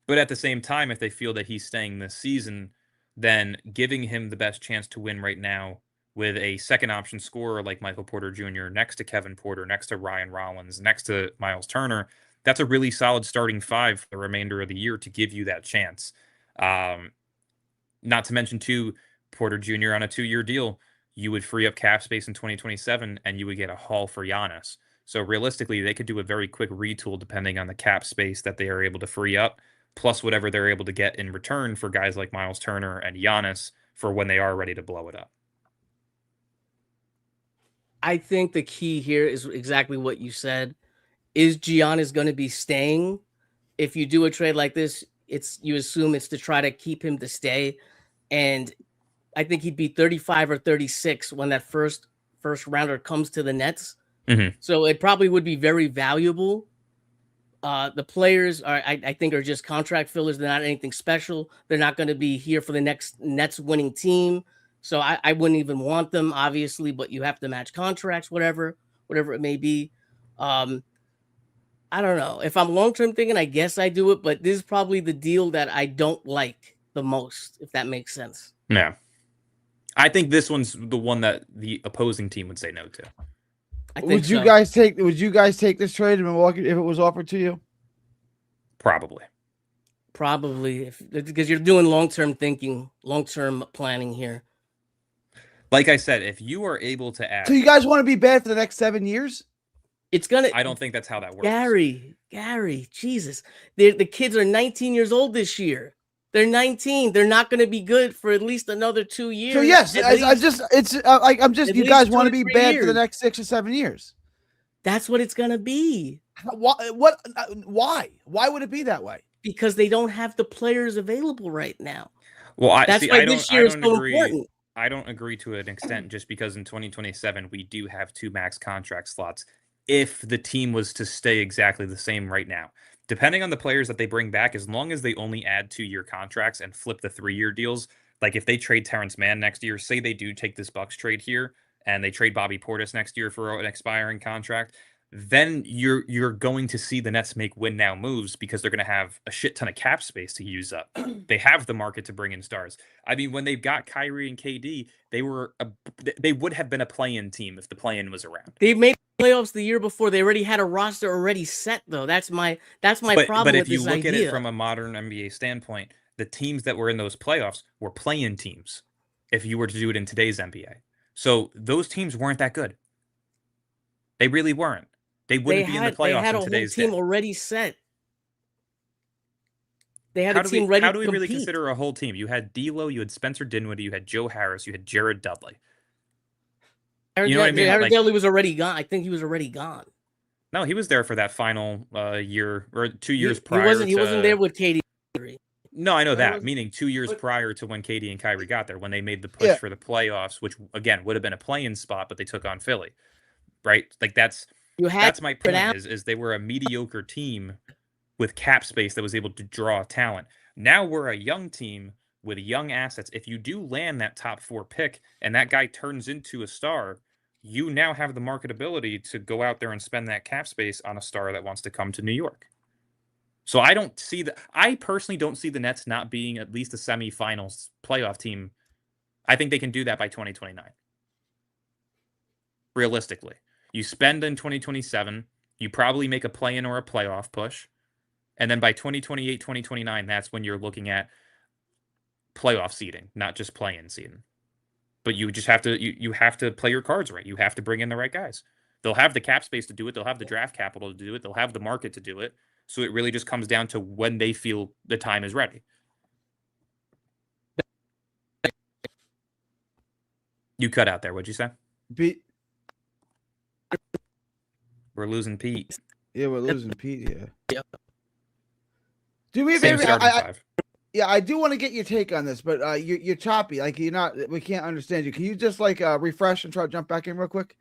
But at the same time, if they feel that he's staying this season, then giving him the best chance to win right now with a second option scorer like Michael Porter Jr. next to Kevin Porter, next to Ryan Rollins, next to Miles Turner, that's a really solid starting 5 for the remainder of the year to give you that chance. Not to mention, too, Porter Jr. on a 2-year deal, you would free up cap space in 2027 and you would get a haul for Giannis. So realistically, they could do a very quick retool depending on the cap space that they are able to free up, plus whatever they're able to get in return for guys like Miles Turner and Giannis for when they are ready to blow it up. I think the key here is exactly what you said. Is Giannis going to be staying? If you do a trade like this, you assume it's to try to keep him to stay. And I think he'd be 35 or 36 when that first rounder comes to the Nets. Mm-hmm. So it probably would be very valuable. The players I think are just contract fillers. They're not anything special. They're not going to be here for the next Nets winning team. So I wouldn't even want them, obviously, but you have to match contracts, whatever it may be. I don't know. If I'm long-term thinking, I guess I do it, but this is probably the deal that I don't like the most, if that makes sense. Yeah. I think this one's the one that the opposing team would say no to. Would you guys take this trade in Milwaukee if it was offered to you? Probably, because you're doing long-term thinking, long-term planning here. Like I said, if you are able to add, so you guys want to be bad for the next 7 years? I don't think that's how that works. Gary, Jesus, the kids are 19 years old this year. They're 19. They're not going to be good for at least another 2 years. So yes, you guys want to be bad for the next 6 or 7 years. That's what it's gonna be. Why? What? Why? Why would it be that way? Because they don't have the players available right now. Well, That's why this year is so important. I don't agree to an extent just because in 2027 we do have 2 max contract slots if the team was to stay exactly the same right now. Depending on the players that they bring back, as long as they only add 2-year contracts and flip the 3-year deals, like if they trade Terrence Mann next year, say they do take this Bucks trade here and they trade Bobby Portis next year for an expiring contract, then you're going to see the Nets make win now moves because they're going to have a shit ton of cap space to use up. They have the market to bring in stars. I mean, when they got Kyrie and KD, they would have been a play-in team if the play-in was around. They made playoffs the year before. They already had a roster already set, though. That's my problem. But if you this look idea. at it from a modern NBA standpoint, the teams that were in those playoffs were play-in teams. If you were to do it in today's NBA, so those teams weren't that good. They really weren't. They wouldn't be in the playoffs. They had in a today's whole team day. already set. They had a team ready. How do we to really compete. consider a whole team? You had D'Lo, you had Spencer Dinwiddie, you had Joe Harris, you had Jared Dudley. You know what I mean? Jared Dudley was already gone. I think he was already gone. No, he was there for that final year or 2 years prior. He wasn't there with KD. No, I know that. Meaning 2 years prior to when KD and Kyrie got there, when they made the push for the playoffs, which again would have been a play-in spot, but they took on Philly. Right? Like that's my point. Is they were a mediocre team with cap space that was able to draw talent. Now we're a young team with young assets. If you do land that top 4 pick and that guy turns into a star, you now have the marketability to go out there and spend that cap space on a star that wants to come to New York. So I personally don't see the Nets not being at least a semifinals playoff team. I think they can do that by 2029. Realistically. You spend in 2027, you probably make a play-in or a playoff push. And then by 2028, 2029, that's when you're looking at playoff seeding, not just play-in seeding. But you just have to you have to play your cards right. You have to bring in the right guys. They'll have the cap space to do it. They'll have the draft capital to do it. They'll have the market to do it. So it really just comes down to when they feel the time is ready. You cut out there. What'd you say? We're losing Pete. Yeah, we're losing Pete here. Yep. Do me a favor. I do want to get your take on this, but you're choppy. Like we can't understand you. Can you just like refresh and try to jump back in real quick?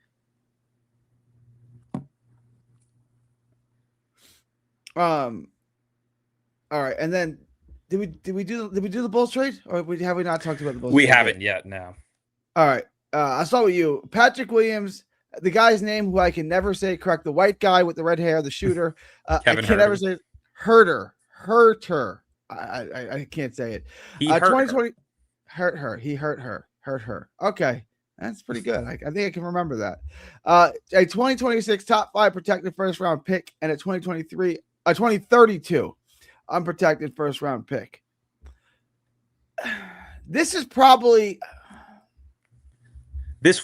All right, and then did we do the Bulls trade, or have we not talked about the Bulls? We haven't yet. No. All right, I'll start with you, Patrick Williams. The guy's name, who I can never say correct, the white guy with the red hair, the shooter. Kevin I can never say Herter. I can't say it. He hurt 2020 hurt her. He hurt her. Okay, that's pretty good. I think I can remember that. A 2026 top 5 protected first round pick and a 2032 unprotected first round pick. This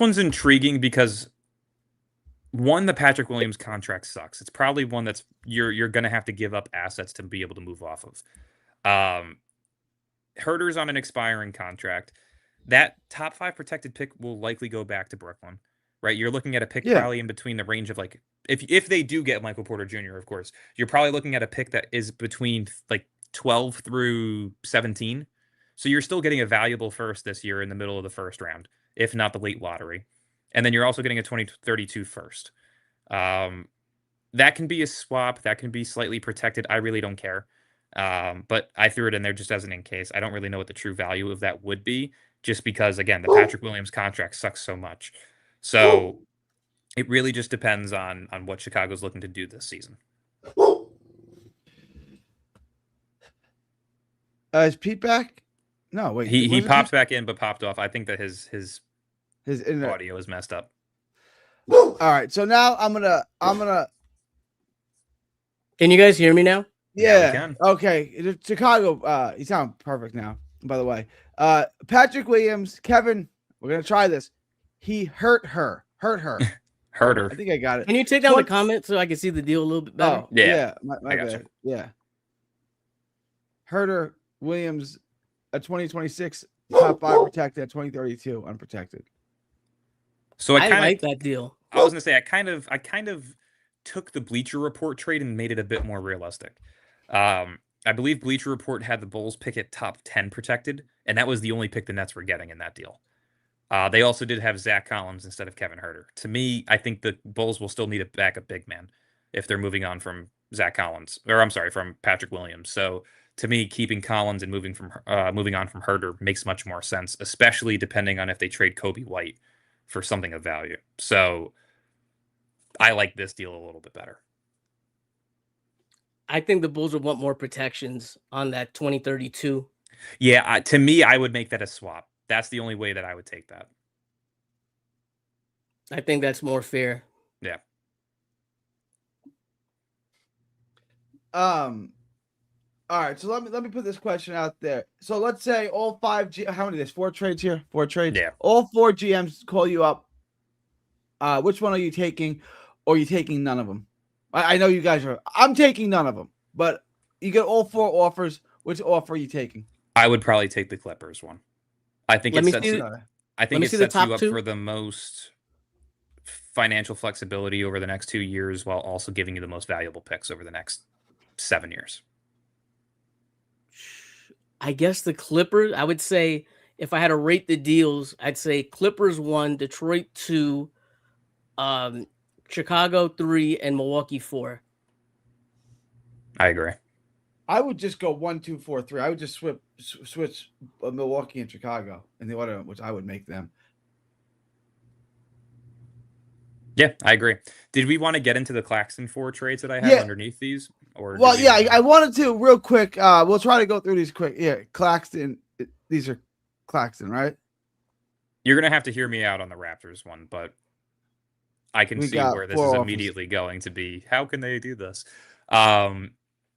one's intriguing because one, the Patrick Williams contract sucks. It's probably one that's you're going to have to give up assets to be able to move off of. Herter's on an expiring contract. That top 5 protected pick will likely go back to Brooklyn, right? You're looking at a pick probably in between the range of like, if they do get Michael Porter Jr., of course, you're probably looking at a pick that is between like 12 through 17. So you're still getting a valuable first this year in the middle of the first round, if not the late lottery. And then you're also getting a 2032 first. That can be a swap. That can be slightly protected. I really don't care. But I threw it in there just as an in case. I don't really know what the true value of that would be, just because, again, the Patrick Williams contract sucks so much. So it really just depends on what Chicago's looking to do this season. Is Pete back? No, wait. He popped back in, but popped off. I think that his audio is messed up. All right, so now I'm gonna. Can you guys hear me now? Yeah. Okay. Chicago. You sound perfect now. By the way, Patrick Williams, Kevin. We're gonna try this. He hurt her. Hurt her. I think I got it. Can you take down the comment so I can see the deal a little bit better? Oh, yeah. My bad. Yeah. Herter Williams, a 2026 top 5 protected, 2032 unprotected. So I like that deal. I was gonna say I kind of took the Bleacher Report trade and made it a bit more realistic. I believe Bleacher Report had the Bulls pick at top 10 protected, and that was the only pick the Nets were getting in that deal. They also did have Zach Collins instead of Kevin Huerter. To me, I think the Bulls will still need a backup big man if they're moving on from Zach Collins, or I'm sorry, from Patrick Williams. So to me, keeping Collins and moving on from Huerter makes much more sense, especially depending on if they trade Kobe White for something of value. So I like this deal a little bit better. I think the Bulls would want more protections on that 2032. Yeah, to me, I would make that a swap. That's the only way that I would take that. I think that's more fair. Yeah. All right, so let me put this question out there. So let's say all how many? There's 4 trades here. 4 trades. Yeah. All 4 GMs call you up. Which one are you taking, or are you taking none of them? I know you guys are. I'm taking none of them, but you get all 4 offers. Which offer are you taking? I would probably take the Clippers one. I think it sets you up for the most financial flexibility over the next 2 years, while also giving you the most valuable picks over the next 7 years. I guess the Clippers, I would say, if I had to rate the deals, I'd say Clippers 1, Detroit 2, Chicago 3, and Milwaukee 4. I agree. I would just go 1, 2, 4, 3. I would just switch Milwaukee and Chicago in the order in which I would make them. Yeah, I agree. Did we want to get into the Claxton 4 trades that I have underneath these? I wanted to real quick. We'll try to go through these quick. Yeah, Claxton. These are Claxton, right? You're going to have to hear me out on the Raptors one, but I can see where this is immediately going to be. How can they do this?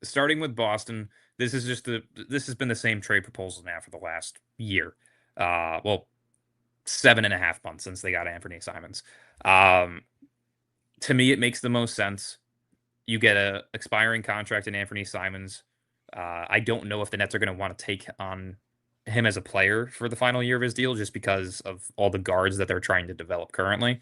Starting with Boston, this has been the same trade proposal now for the last year. 7.5 months since they got Anthony Simons. To me, it makes the most sense. You get a expiring contract in Anthony Simons. I don't know if the Nets are going to want to take on him as a player for the final year of his deal, just because of all the guards that they're trying to develop currently.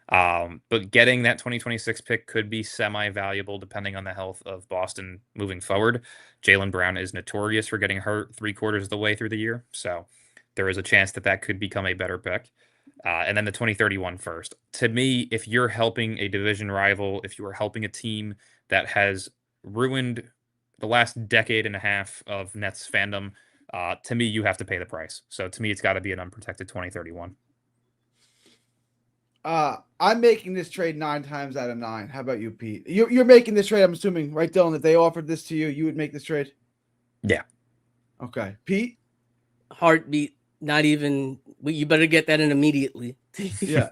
But getting that 2026 pick could be semi-valuable depending on the health of Boston moving forward. Jaylen Brown is notorious for getting hurt 3/4 of the way through the year, so there is a chance that could become a better pick. And then the 2031 first. To me, if you're helping a division rival, if you are helping a team that has ruined the last decade and a half of Nets fandom, to me, you have to pay the price. So to me, it's got to be an unprotected 2031. I'm making this trade 9 times out of 9. How about you, Pete? You're making this trade, I'm assuming, right, Dylan? If they offered this to you, you would make this trade? Yeah. Okay. Pete? Heartbeat. Not even. You better get that in immediately. Yeah.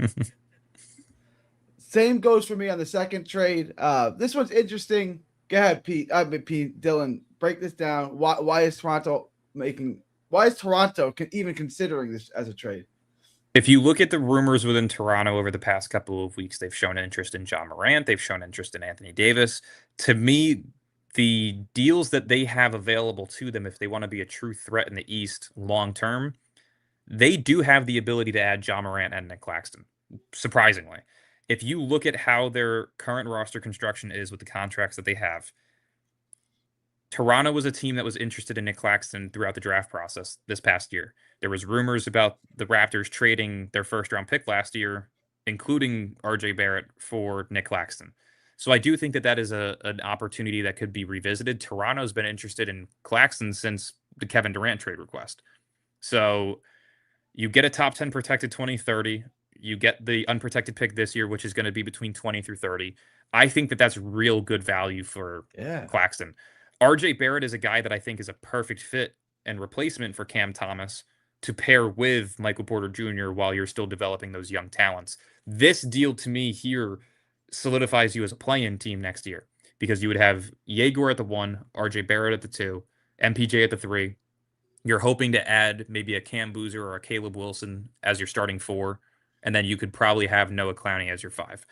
Same goes for me on the second trade. This one's interesting. Go ahead, Pete. Dylan, break this down. Why is Toronto even considering this as a trade? If you look at the rumors within Toronto over the past couple of weeks, they've shown interest in John Morant. They've shown interest in Anthony Davis. To me, the deals that they have available to them, if they want to be a true threat in the East long term, they do have the ability to add John Morant and Nick Claxton, surprisingly. If you look at how their current roster construction is with the contracts that they have, Toronto was a team that was interested in Nick Claxton throughout the draft process this past year. There was rumors about the Raptors trading their first-round pick last year, including RJ Barrett, for Nick Claxton. So I do think that is an opportunity that could be revisited. Toronto's been interested in Claxton since the Kevin Durant trade request. So you get a top 10 protected 2030. You get the unprotected pick this year, which is going to be between 20 through 30. I think that's real good value for Claxton. RJ Barrett is a guy that I think is a perfect fit and replacement for Cam Thomas to pair with Michael Porter Jr. while you're still developing those young talents. This deal to me here solidifies you as a play-in team next year, because you would have Yegor at the 1, RJ Barrett at the 2, MPJ at the 3. You're hoping to add maybe a Cam Boozer or a Caleb Wilson as your starting 4, and then you could probably have Noah Clowney as your 5.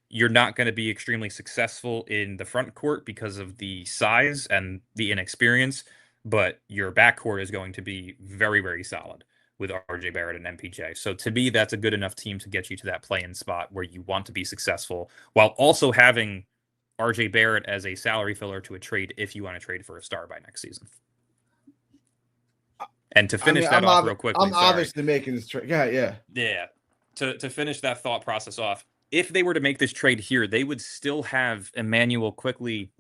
You're not going to be extremely successful in the front court because of the size and the inexperience, but your backcourt is going to be very, very solid with RJ Barrett and MPJ. So to me, that's a good enough team to get you to that play-in spot where you want to be successful while also having RJ Barrett as a salary filler to a trade if you want to trade for a star by next season. And to finish that off real quickly, I'm obviously making this trade. Yeah. To finish that thought process off, if they were to make this trade here, they would still have Emmanuel quickly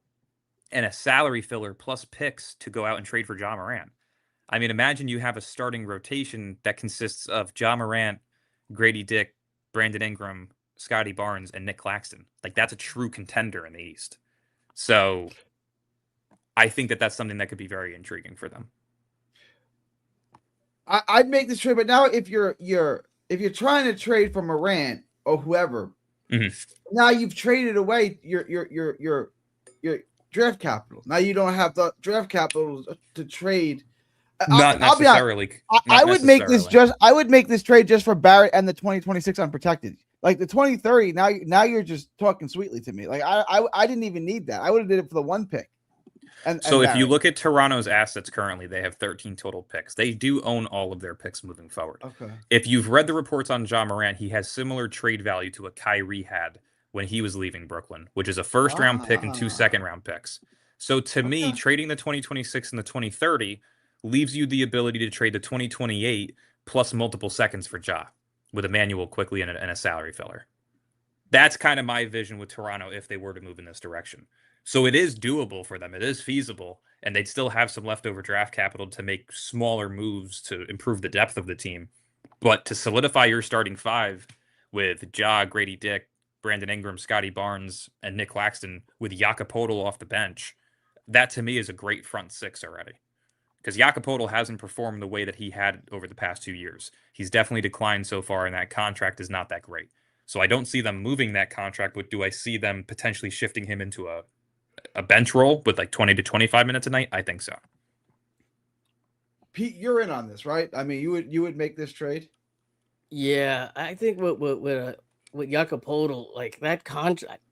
and a salary filler plus picks to go out and trade for Ja Morant. I mean, imagine you have a starting rotation that consists of Ja Morant, Grady Dick, Brandon Ingram, Scotty Barnes, and Nick Claxton. Like, that's a true contender in the East. So I think that that's something that could be very intriguing for them. I'd make this trade, but now if you're trying to trade for Morant or whoever, now you've traded away your draft capital. Now you don't have the draft capital to trade. Not necessarily. I would make this trade just for Barrett and the 2026 unprotected. Like the 2030. Now you're just talking sweetly to me. Like I didn't even need that. I would have did it for the 1 pick. And if you look at Toronto's assets currently, they have 13 total picks. They do own all of their picks moving forward. Okay. If you've read the reports on Ja Morant, he has similar trade value to what Kyrie had when he was leaving Brooklyn, which is a first-round pick and 2 second-round picks. So to me, trading the 2026 and the 2030 leaves you the ability to trade the 2028 plus multiple seconds for Ja with Emmanuel quickly and a salary filler. That's kind of my vision with Toronto if they were to move in this direction. So it is doable for them. It is feasible, and they'd still have some leftover draft capital to make smaller moves to improve the depth of the team. But to solidify your starting 5 with Ja, Grady Dick, Brandon Ingram, Scotty Barnes, and Nick Claxton with Jakob Poeltl off the bench, that to me is a great front 6 already. Because Jakob Poeltl hasn't performed the way that he had over the past 2 years. He's definitely declined so far, and that contract is not that great. So I don't see them moving that contract, but do I see them potentially shifting him into a bench role with like 20 to 25 minutes a night? I think so. Pete, you're in on this, right? I mean, you would make this trade? Yeah, I think with Jakob Poeltl, like that contract,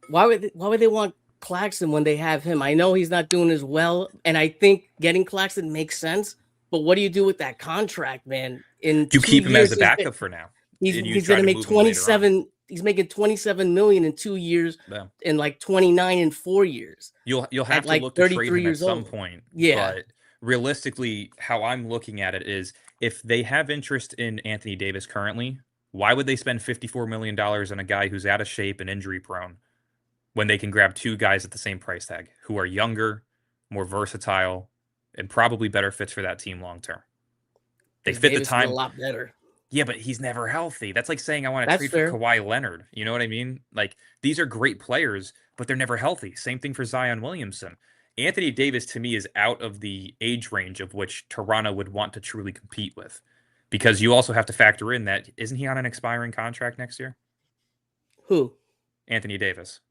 why would they want Claxton when they have him? I know he's not doing as well, and I think getting Claxton makes sense. But what do you do with that contract, man? You keep him as a backup for now. He's going to make 27. He's making $27 million in 2 years, and like 29 in 4 years. You'll have to look to trade him at some point. Yeah. But realistically, how I'm looking at it is, if they have interest in Anthony Davis currently, why would they spend $54 million on a guy who's out of shape and injury prone when they can grab 2 guys at the same price tag who are younger, more versatile, and probably better fits for that team long term? They fit Davis the time a lot better. Yeah, but he's never healthy. That's like saying I want to trade for Kawhi Leonard. You know what I mean? Like, these are great players, but they're never healthy. Same thing for Zion Williamson. Anthony Davis, to me, is out of the age range of which Toronto would want to truly compete with. Because you also have to factor in that, isn't he on an expiring contract next year? Who? Anthony Davis.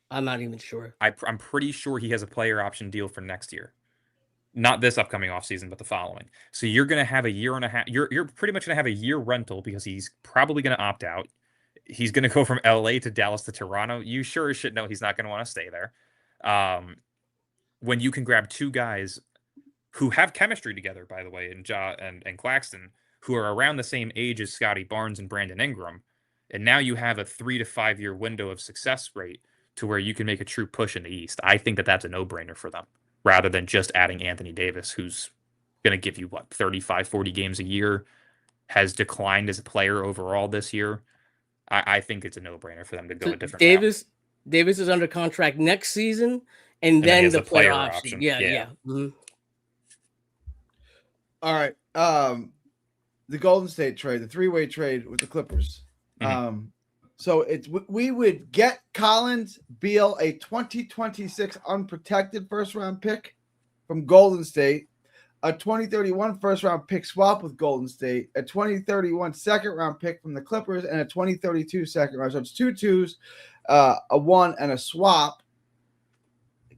I'm not even sure. I'm pretty sure he has a player option deal for next year. Not this upcoming offseason, but the following. So you're going to have a year and a half. You're pretty much going to have a year rental because he's probably going to opt out. He's going to go from LA to Dallas to Toronto. You sure as shit know he's not going to want to stay there. When you can grab 2 guys who have chemistry together, by the way, in Ja and Claxton, who are around the same age as Scotty Barnes and Brandon Ingram, and now you have a 3 to 5 year window of success rate to where you can make a true push in the East. I think that that's a no-brainer for them, rather than just adding Anthony Davis, who's going to give you, 35, 40 games a year, has declined as a player overall this year. I think it's a no-brainer for them to go a different route. Davis is under contract next season, and then the player option. Yeah. Mm-hmm. All right. The Golden State trade, the 3-way trade with the Clippers. Mm-hmm. So we would get Collins, Beal, a 2026 unprotected first-round pick from Golden State, a 2031 first-round pick swap with Golden State, a 2031 second-round pick from the Clippers, and a 2032 second-round. So it's 2 2s, a 1, and a swap,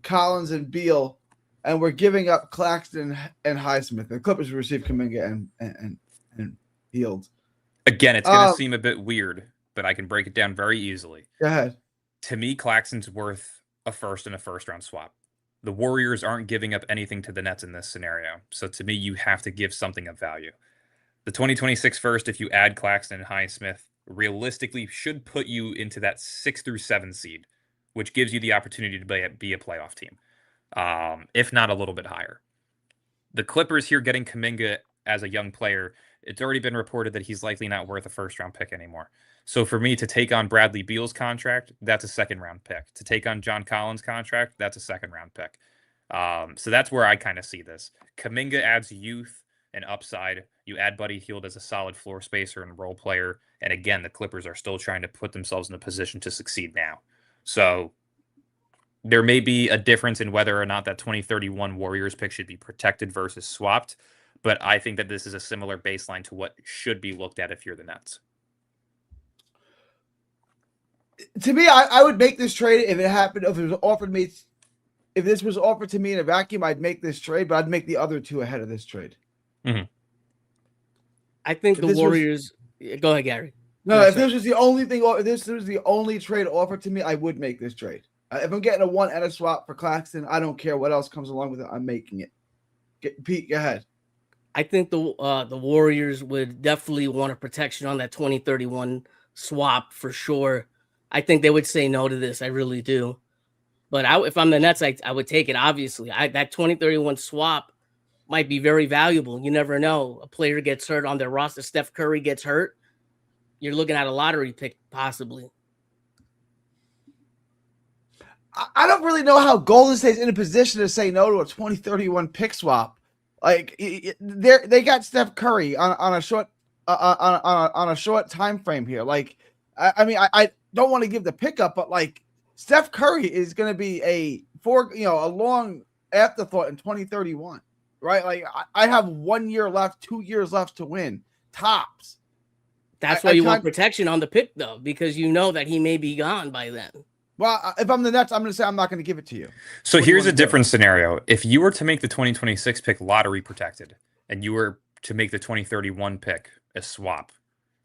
Collins and Beal, and we're giving up Claxton and Highsmith. The Clippers receive Kuminga and Hield. Again, it's going to seem a bit weird, but I can break it down very easily. Go ahead. To me, Claxton's worth a first and a first-round swap. The Warriors aren't giving up anything to the Nets in this scenario. So to me, you have to give something of value. The 2026 first, if you add Claxton and Highsmith, realistically should put you into that 6 through 7 seed which gives you the opportunity to be a playoff team, if not a little bit higher. The Clippers here getting Kuminga as a young player, it's already been reported that he's likely not worth a first-round pick anymore. So for me to take on Bradley Beal's contract, that's a second-round pick. To take on John Collins' contract, that's a second-round pick. So that's where I kind of see this. Kuminga adds youth and upside. You add Buddy Hield as a solid floor spacer and role player. And again, the Clippers are still trying to put themselves in a position to succeed now. So there may be a difference in whether or not that 2031 Warriors pick should be protected versus swapped. But I think that this is a similar baseline to what should be looked at if you're the Nets. To me, I would make this trade if it happened. If it was offered me, if this was offered to me in a vacuum, I'd make this trade. But I'd make the other two ahead of this trade. Mm-hmm. I think the Warriors. Go ahead, Gary. No, if this was the only thing, if this was the only trade offered to me, I would make this trade. If I'm getting a 1 and a swap for Claxton, I don't care what else comes along with it. I'm making it. Pete, go ahead. I think the Warriors would definitely want a protection on that 2031 swap for sure. I think they would say no to this. I really do. But if I'm the Nets, I would take it, obviously. That 2031 swap might be very valuable. You never know. A player gets hurt on their roster. Steph Curry gets hurt. You're looking at a lottery pick, possibly. I don't really know how Golden State's in a position to say no to a 2031 pick swap. Like they got Steph Curry on a short on a short time frame here. Like I don't want to give the pickup, but like Steph Curry is going to be a long afterthought in 2031, right? Like I have 1 year left, 2 years left to win tops. That's why you want protection on the pick though, because you know that he may be gone by then. Well, if I'm the Nets, I'm going to say I'm not going to give it to you. So here's a different scenario. If you were to make the 2026 pick lottery protected and you were to make the 2031 pick a swap,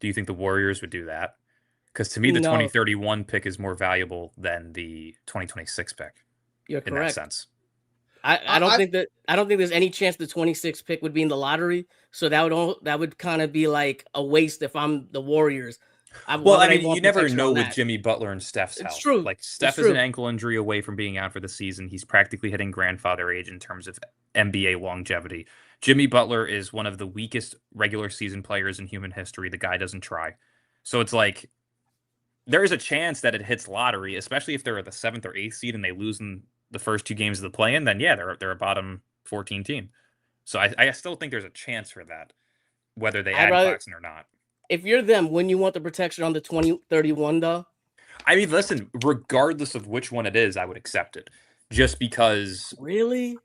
do you think the Warriors would do that? Because to me, the 2031 pick is more valuable than the 2026 pick. You're correct. In that sense. I don't think there's any chance the 26th pick would be in the lottery. So that would kind of be like a waste if I'm the Warriors. You never know with Jimmy Butler and Steph's health. It's true. Like Steph is an ankle injury away from being out for the season. He's practically hitting grandfather age in terms of NBA longevity. Jimmy Butler is one of the weakest regular season players in human history. The guy doesn't try. So it's like there is a chance that it hits lottery, especially if they're at the 7th or 8th seed and they lose in the first 2 games of the play-in. Then yeah, they're a bottom 14 team. So I still think there's a chance for that, whether they add Claxton or not. If you're them, wouldn't you want the protection on the 2031 though? I mean, listen, regardless of which one it is, I would accept it. Just because. Really?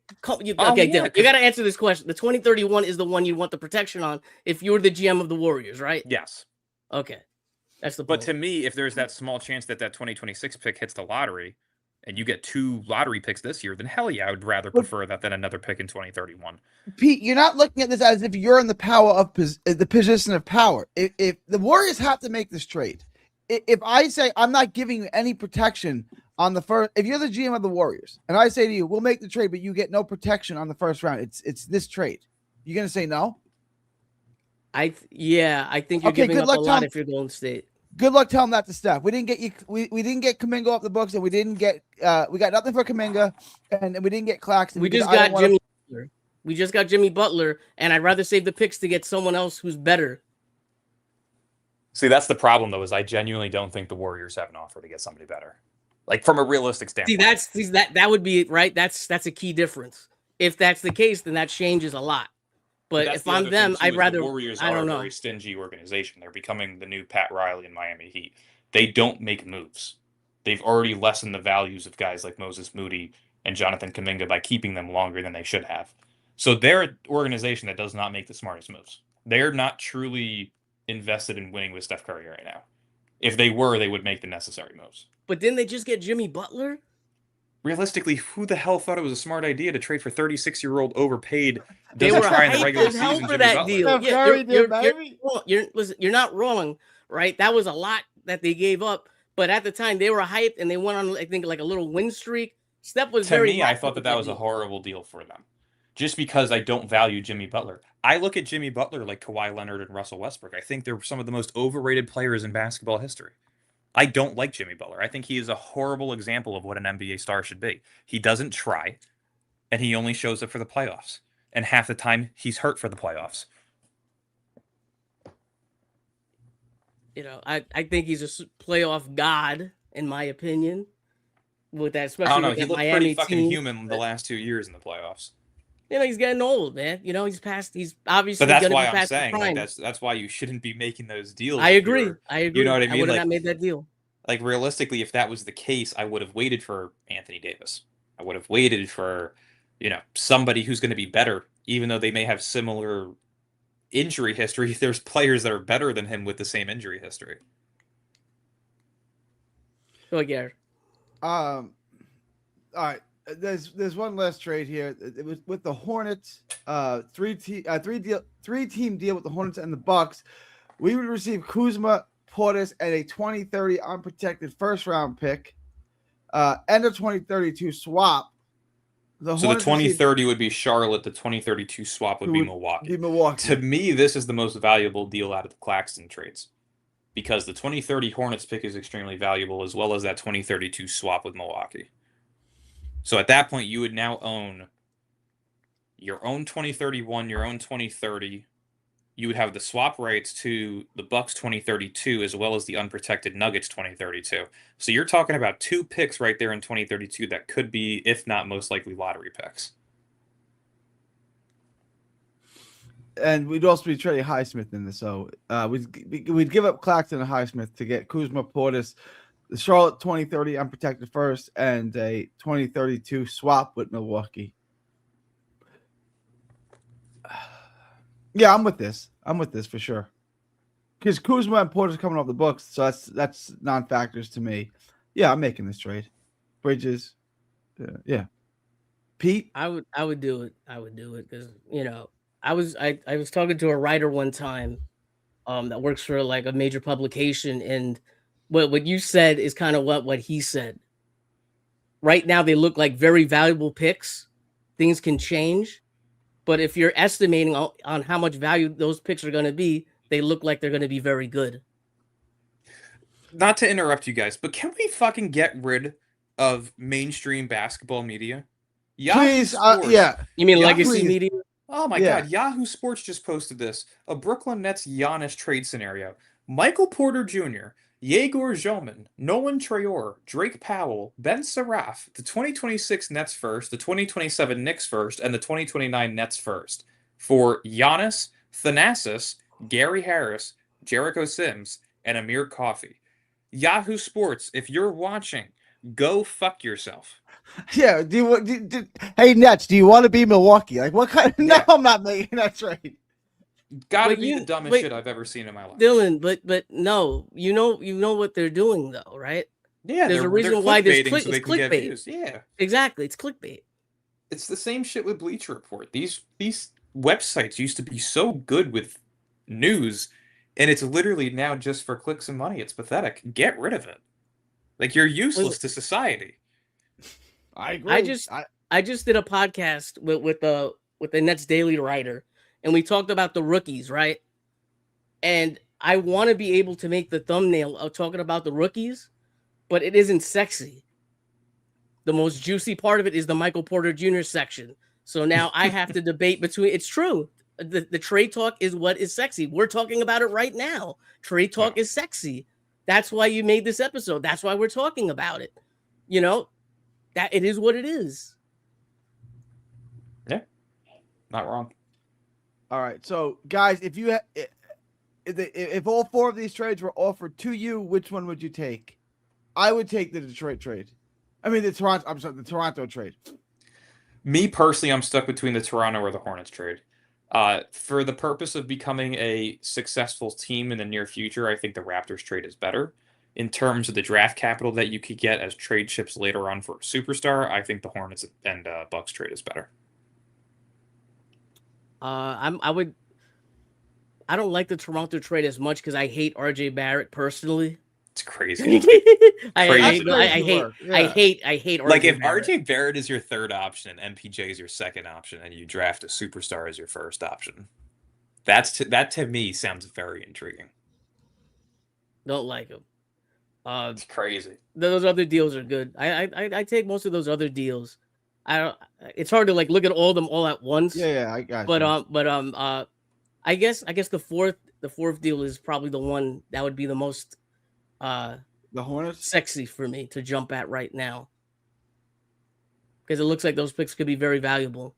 You got to answer this question. The 2031 is the one you want the protection on if you're the GM of the Warriors, right? Yes. Okay. That's the point. But to me, if there's that small chance that 2026 pick hits the lottery and you get 2 lottery picks this year, then hell yeah, I would rather prefer that than another pick in 2031. Pete, you're not looking at this as if you're in the power of the position of power. If the Warriors have to make this trade, if I say I'm not giving you any protection on the first, if you're the GM of the Warriors and I say to you, we'll make the trade, but you get no protection on the first round, it's this trade. You're going to say no? I think you're giving up a lot if you're Golden State. Good luck telling that to Steph. We didn't get you. We didn't get Kuminga off the books, and we didn't get. We got nothing for Kuminga, and we didn't get Claxton. We just got Jimmy Butler. We just got Jimmy Butler, and I'd rather save the picks to get someone else who's better. See, that's the problem, though, is I genuinely don't think the Warriors have an offer to get somebody better. Like from a realistic standpoint. That would be right. That's a key difference. If that's the case, then that changes a lot. But if I'm them, I'd rather. The Warriors are a very stingy organization. They're becoming the new Pat Riley in Miami Heat. They don't make moves. They've already lessened the values of guys like Moses Moody and Jonathan Kuminga by keeping them longer than they should have. So they're an organization that does not make the smartest moves. They're not truly invested in winning with Steph Curry right now. If they were, they would make the necessary moves. But didn't they just get Jimmy Butler? Realistically, who the hell thought it was a smart idea to trade for 36-year-old overpaid? Doesn't try in the regular season for that deal. You're not wrong, right? That was a lot that they gave up, but at the time they were hyped and they went on, I think, like a little win streak. Steph was to me. I thought that was a horrible deal for them, just because I don't value Jimmy Butler. I look at Jimmy Butler like Kawhi Leonard and Russell Westbrook. I think they're some of the most overrated players in basketball history. I don't like Jimmy Butler. I think he is a horrible example of what an NBA star should be. He doesn't try, and he only shows up for the playoffs. And half the time, he's hurt for the playoffs. You know, I think he's a playoff god, in my opinion. With that, especially I don't know. with He that looked Miami pretty fucking team. human the last 2 years in the playoffs. You know, he's getting old, man. You know, he's obviously But that's gonna why be I'm past saying, the prime. like, that's why you shouldn't be making those deals. I agree. I agree. You know what I mean? I would have Like, not made that deal. like realistically, if that was the case, I would have waited for Anthony Davis. I would have waited for, somebody who's going to be better, even though they may have similar injury history. There's players that are better than him with the same injury history. Go again. All right. There's one last trade here. It was with the Hornets. Three team deal with the Hornets and the Bucks. We would receive Kuzma, Portis, and a 2030 unprotected first round pick. End of 2032 swap. So the 2030 would be Charlotte. The 2032 swap would be Milwaukee. To me, this is the most valuable deal out of the Claxton trades, because the 2030 Hornets pick is extremely valuable, as well as that 2032 swap with Milwaukee. So at that point, you would now own your own 2031, your own 2030. You would have the swap rights to the Bucks 2032, as well as the unprotected Nuggets 2032. So you're talking about 2 picks right there in 2032 that could be, if not most likely, lottery picks. And we'd also be trading Highsmith in this. So we'd give up Claxton and Highsmith to get Kuzma, Portis, the Charlotte 2030 unprotected first, and a 2032 swap with Milwaukee. Yeah, I'm with this. I'm with this for sure. Because Kuzma and Portis coming off the books, so that's non-factors to me. Yeah, I'm making this trade. Bridges, yeah. Pete, I would do it. I would do it because I was talking to a writer one time, that works for like a major publication, and what you said is kind of what he said. Right now, they look like very valuable picks. Things can change, but if you're estimating on how much value those picks are going to be, they look like they're going to be very good. Not to interrupt you guys, but can we fucking get rid of mainstream basketball media? Please, yeah. You mean legacy media? Oh my God, Yahoo Sports just posted this. A Brooklyn Nets Giannis trade scenario. Michael Porter Jr., Yegor Zhomon, Nolan Traore, Drake Powell, Ben Saraf, the 2026 Nets first, the 2027 Knicks first, and the 2029 Nets first for Giannis, Thanasis, Gary Harris, Jericho Sims, and Amir Coffey. Yahoo Sports, if you're watching, go fuck yourself. Yeah. Hey Nets, do you want to be Milwaukee? Like, what kind of? Yeah. No, I'm not making that trade. Gotta be the dumbest shit I've ever seen in my life, Dylan. But no, you know what they're doing though, right? Yeah, there's a reason why there's so they can get views. Yeah, exactly. It's clickbait. It's the same shit with Bleacher Report. These websites used to be so good with news, and it's literally now just for clicks and money. It's pathetic. Get rid of it. Like, you're useless to society. I agree. I just did a podcast with the Nets Daily writer, and we talked about the rookies, right? And I want to be able to make the thumbnail of talking about the rookies, but it isn't sexy. The most juicy part of it is the Michael Porter Jr. section. So now I have to debate between. It's true. The trade talk is what is sexy. We're talking about it right now. Trade talk is sexy. That's why you made this episode. That's why we're talking about it. That it is what it is. Yeah, not wrong. All right, so guys, if all 4 of these trades were offered to you, which one would you take? I would take the Detroit trade. I mean, the Toronto trade. Me personally, I'm stuck between the Toronto or the Hornets trade. For the purpose of becoming a successful team in the near future, I think the Raptors trade is better. In terms of the draft capital that you could get as trade chips later on for a superstar, I think the Hornets and Bucks trade is better. I don't like the Toronto trade as much because I hate RJ Barrett personally. It's crazy. I hate RJ. Like, if RJ Barrett is your third option and MPJ is your second option, and you draft a superstar as your first option, that to me sounds very intriguing. Don't like him. It's crazy. Those other deals are good. I take most of those other deals. I don't. It's hard to like look at all of them all at once. Yeah, I got But you. I guess the fourth deal is probably the one that would be the most The Hornets. sexy for me to jump at right now, because it looks like those picks could be very valuable.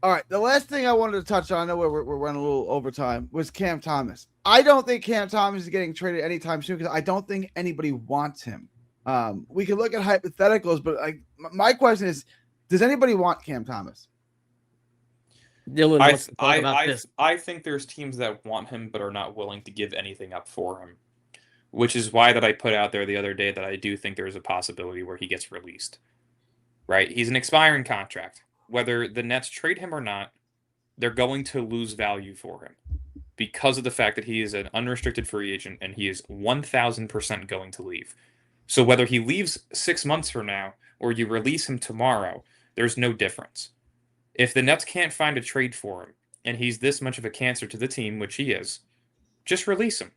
All right, the last thing I wanted to touch on, I know we're running a little overtime, was Cam Thomas. I don't think Cam Thomas is getting traded anytime soon because I don't think anybody wants him. We can look at hypotheticals, but my question is, does anybody want Cam Thomas? Dylan wants to talk about this. I think there's teams that want him but are not willing to give anything up for him, which is why that I put out there the other day that I do think there's a possibility where he gets released. Right? He's an expiring contract. Whether the Nets trade him or not, they're going to lose value for him because of the fact that he is an unrestricted free agent and he is 1,000% going to leave. So whether he leaves 6 months from now or you release him tomorrow, there's no difference. If the Nets can't find a trade for him and he's this much of a cancer to the team, which he is, just release him.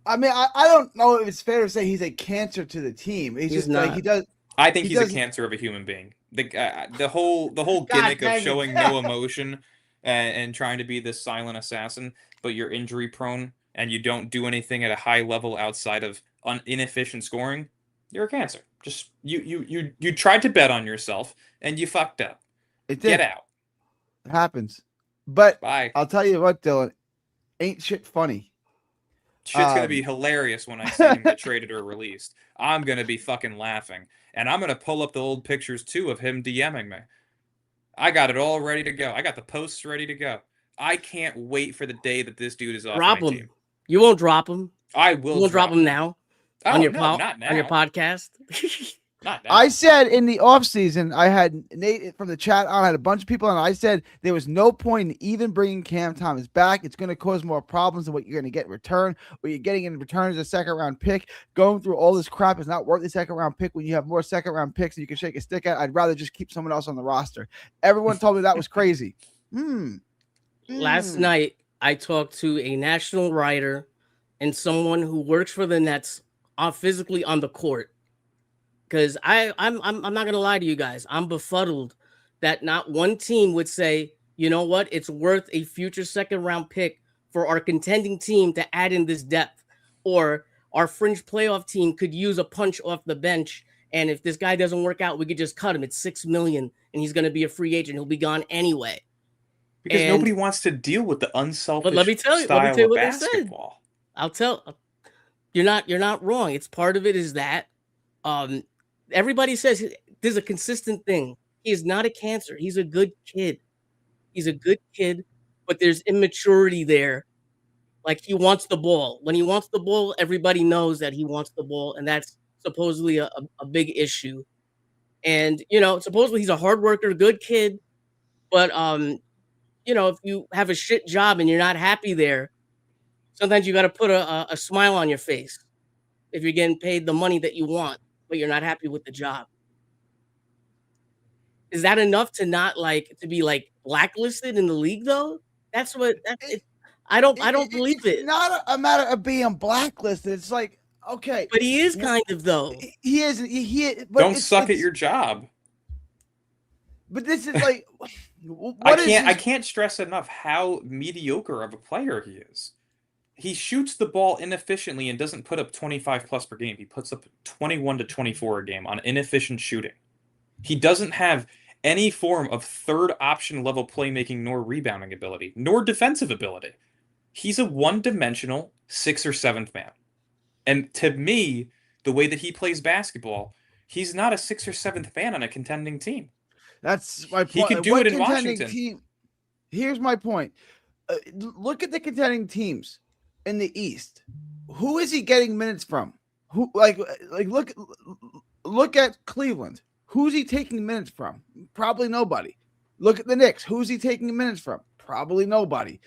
I mean, I don't know if it's fair to say he's a cancer to the team. He's just not. Like he does. I think he's a cancer of a human being. The whole gimmick of showing no emotion and trying to be this silent assassin, but you're injury prone and you don't do anything at a high level outside of inefficient scoring, you're a cancer. Just you tried to bet on yourself and you fucked up. Get out. It happens. But bye. I'll tell you what, Dylan, ain't shit funny. Shit's gonna be hilarious when I see him get traded or released. I'm gonna be fucking laughing. And I'm going to pull up the old pictures, too, of him DMing me. I got it all ready to go. I got the posts ready to go. I can't wait for the day that this dude is off my team. You won't drop him. I will. You won't drop him now? Not now. On your podcast? Not now. I said in the offseason, I had Nate from the chat on, I had a bunch of people on. I said there was no point in even bringing Cam Thomas back. It's going to cause more problems than what you're going to get in return. What you're getting in return is a second-round pick. Going through all this crap is not worth a second-round pick when you have more second-round picks that you can shake a stick at. I'd rather just keep someone else on the roster. Everyone told me that was crazy. Last night, I talked to a national writer and someone who works for the Nets physically on the court. Because I'm not gonna lie to you guys, I'm befuddled that not one team would say, you know what, it's worth a future second round pick for our contending team to add in this depth, or our fringe playoff team could use a punch off the bench, and if this guy doesn't work out, we could just cut him. It's $6 million, and he's gonna be a free agent. He'll be gone anyway. Because nobody wants to deal with the unselfish let me tell you what basketball. They said. You're not wrong. It's part of it is that. Everybody says there's a consistent thing. He is not a cancer. He's a good kid. But there's immaturity there. Like, he wants the ball. When he wants the ball, everybody knows that he wants the ball, and that's supposedly a big issue. And, supposedly he's a hard worker, good kid. But, if you have a shit job and you're not happy there, sometimes you got to put a smile on your face if you're getting paid the money that you want, but you're not happy with the job. Is that enough to not to be blacklisted in the league though? I don't believe it. It's not a matter of being blacklisted. It's like, okay. But he is kind of though. He is. But don't suck at your job. But this is like I can't stress enough how mediocre of a player he is. He shoots the ball inefficiently and doesn't put up 25 plus per game. He puts up 21 to 24 a game on inefficient shooting. He doesn't have any form of third option level playmaking, nor rebounding ability, nor defensive ability. He's a one-dimensional 6th or 7th man. And to me, the way that he plays basketball, he's not a 6th or 7th man on a contending team. That's my point. He could do it in Washington. Here's my point. Look at the contending teams in the East. Who is he getting minutes from? Who look at Cleveland. Who's he taking minutes from? Probably nobody. Look at the Knicks. Who's he taking minutes from? Probably nobody.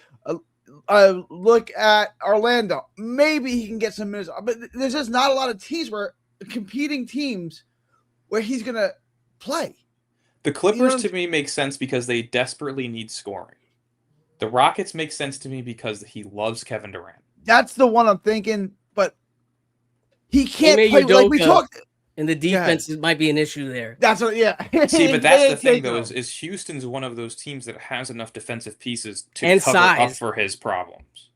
Look at Orlando. Maybe he can get some minutes, but there's just not a lot of teams competing teams where he's gonna play. The Clippers to me make sense because they desperately need scoring. The Rockets make sense to me because he loves Kevin Durant. That's the one I'm thinking, but he can't Ime play like we Udoka talked. And the defense might be an issue there. That's what, yeah. See, but that's the thing, though, is Houston's one of those teams that has enough defensive pieces to cover up for his problems.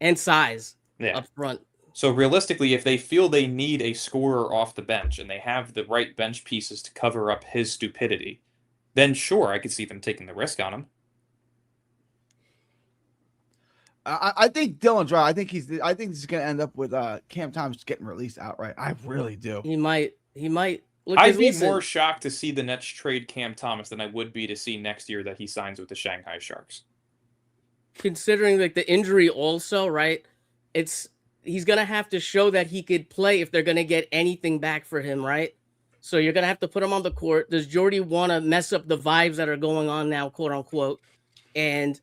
And size up front. So realistically, if they feel they need a scorer off the bench and they have the right bench pieces to cover up his stupidity, then sure, I could see them taking the risk on him. I think Dylan's right. I think he's going to end up with Cam Thomas getting released outright. I really do. He might. Look, I'd be more shocked to see the Nets trade Cam Thomas than I would be to see next year that he signs with the Shanghai Sharks. Considering like the injury also, right? He's going to have to show that he could play if they're going to get anything back for him, right? So you're going to have to put him on the court. Does Jordy want to mess up the vibes that are going on now, quote unquote? And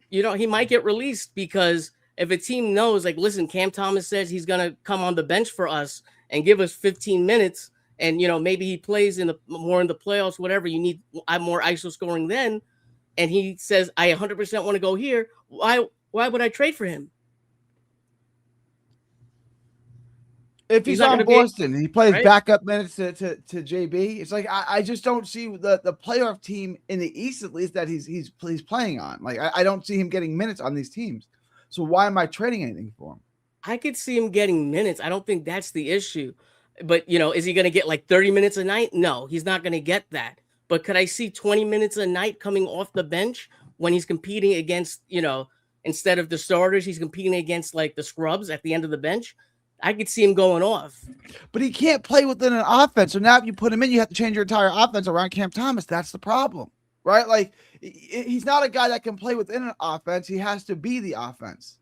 he might get released because if a team knows, like, listen, Cam Thomas says he's going to come on the bench for us and give us 15 minutes and, maybe he plays more in the playoffs, whatever, you need more ISO scoring then. And he says, I 100% want to go here. Why would I trade for him? If he's on Boston, he plays backup minutes to JB. It's like I just don't see the playoff team in the East, at least, that he's playing on. Like I don't see him getting minutes on these teams. So why am I trading anything for him? I could see him getting minutes. I don't think that's the issue. But is he going to get like 30 minutes a night? No, he's not going to get that. But could I see 20 minutes a night coming off the bench when he's competing against, instead of the starters, he's competing against like the scrubs at the end of the bench? I could see him going off. But he can't play within an offense. So now if you put him in, you have to change your entire offense around Cam Thomas. That's the problem, right? Like he's not a guy that can play within an offense. He has to be the offense.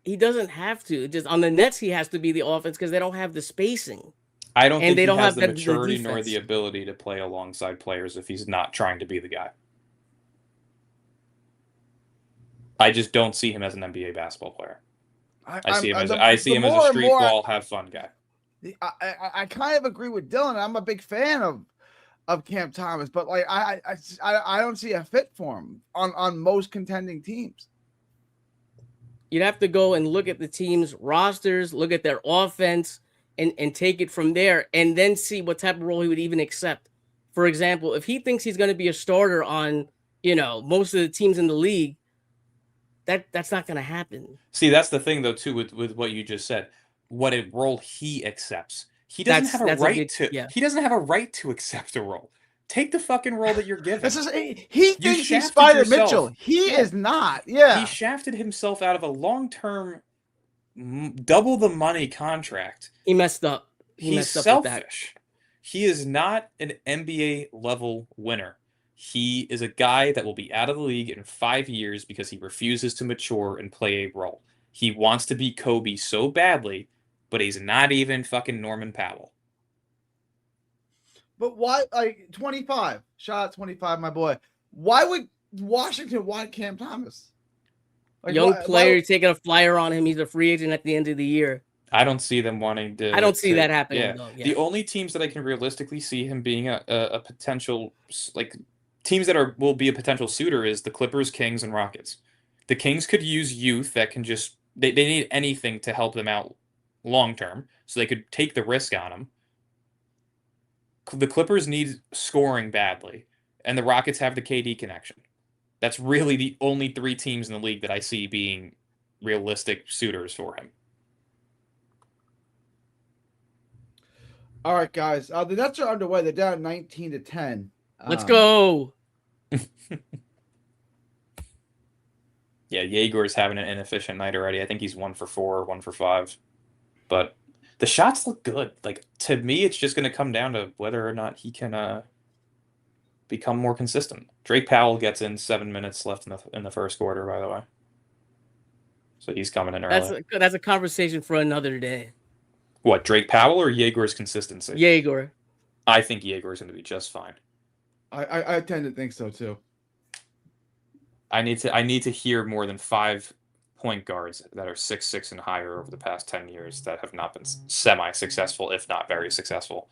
He doesn't have to. Just on the Nets, he has to be the offense because they don't have the spacing. I don't think he has the maturity nor the ability to play alongside players if he's not trying to be the guy. I just don't see him as an NBA basketball player. I see him as a street ball, have fun guy. I kind of agree with Dylan. I'm a big fan of Cam Thomas, but like I don't see a fit for him on most contending teams. You'd have to go and look at the team's rosters, look at their offense, and take it from there, and then see what type of role he would even accept. For example, if he thinks he's going to be a starter on most of the teams in the league, that's not going to happen. See, that's the thing, though, too, with what you just said. What a role he accepts. He doesn't have a right to. He doesn't have a right to accept a role. Take the fucking role that you're given. He thinks he's Spider Mitchell. He is not. Yeah. He shafted himself out of a long-term, double the money contract. He messed up. He's selfish. He is not an NBA level winner. He is a guy that will be out of the league in 5 years because he refuses to mature and play a role. He wants to be Kobe so badly, but he's not even fucking Norman Powell. But why, like, 25, shot 25, my boy. Why would Washington want Cam Thomas? Like, young player taking a flyer on him. He's a free agent at the end of the year. I don't see them wanting to. I don't see that happening. Yeah. Though. Yeah. The only teams that I can realistically see him being a potential, like, teams that will be a potential suitor is the Clippers, Kings, and Rockets. The Kings could use youth that can just they need anything to help them out long term, so they could take the risk on him. The Clippers need scoring badly, and the Rockets have the KD connection. That's really the only three teams in the league that I see being realistic suitors for him. All right, guys. The Nets are underway. They're down 19-10. Let's go. Yeah, Jaegor's having an inefficient night already. I think he's 1 for 4, 1 for 5. But the shots look good. Like, to me, it's just going to come down to whether or not he can become more consistent. Drake Powell gets in 7 minutes left in the first quarter, by the way. So he's coming in early. That's a conversation for another day. What, Drake Powell or Jaegor's consistency? Jaegor. I think Jaegor's going to be just fine. I tend to think so too. I need to hear more than 5 point guards that are 6'6" and higher over the past 10 years that have not been semi-successful, if not very successful.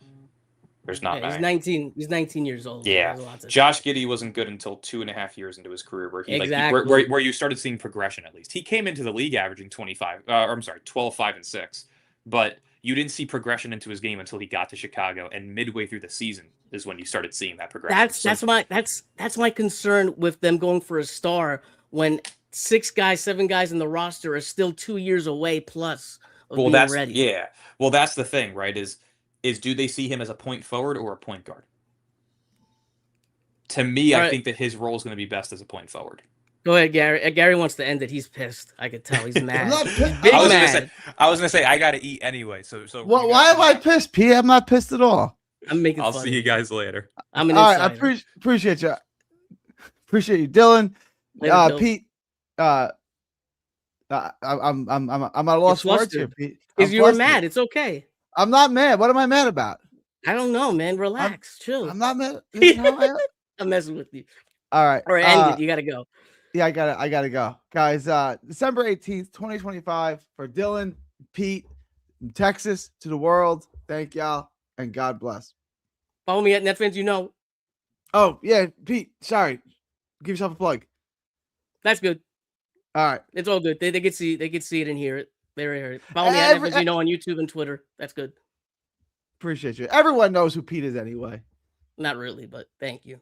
There's not many. He's 19. He's 19 years old. Yeah, Josh Giddey wasn't good until 2.5 years into his career, where he where you started seeing progression. At least he came into the league averaging 12, 5, and 6, but you didn't see progression into his game until he got to Chicago, and midway through the season is when you started seeing that progression. That's my concern with them going for a star when 7 guys in the roster are still 2 years away plus of being ready. Yeah. Well, that's the thing, right? Is do they see him as a point forward or a point guard? To me, I think that his role is going to be best as a point forward. Go ahead, Gary. Gary wants to end it. He's pissed. I could tell he's mad. I'm not pissed. Big I was gonna say I got to eat anyway. So why am I pissed, P? I'm not pissed at all. I'm making. I'll see you guys later. I'm an all insider. right. I appreciate you. Appreciate you, Dylan. Later, Pete. I'm at a loss for words here, Pete. If you were mad, it's okay. I'm not mad. What am I mad about? I don't know, man. Relax, chill. I'm not mad. This is how I am. I'm messing with you. All right. Or end it. You gotta go. Yeah, I gotta go. Guys, December 18th, 2025 for Dylan, Pete, from Texas to the world. Thank y'all and God bless. Follow me at NetFans, Oh, yeah, Pete, sorry. Give yourself a plug. That's good. All right. It's all good. They could see it and hear it. They hear it. Follow me at NetFans, on YouTube and Twitter. That's good. Appreciate you. Everyone knows who Pete is anyway. Not really, but thank you.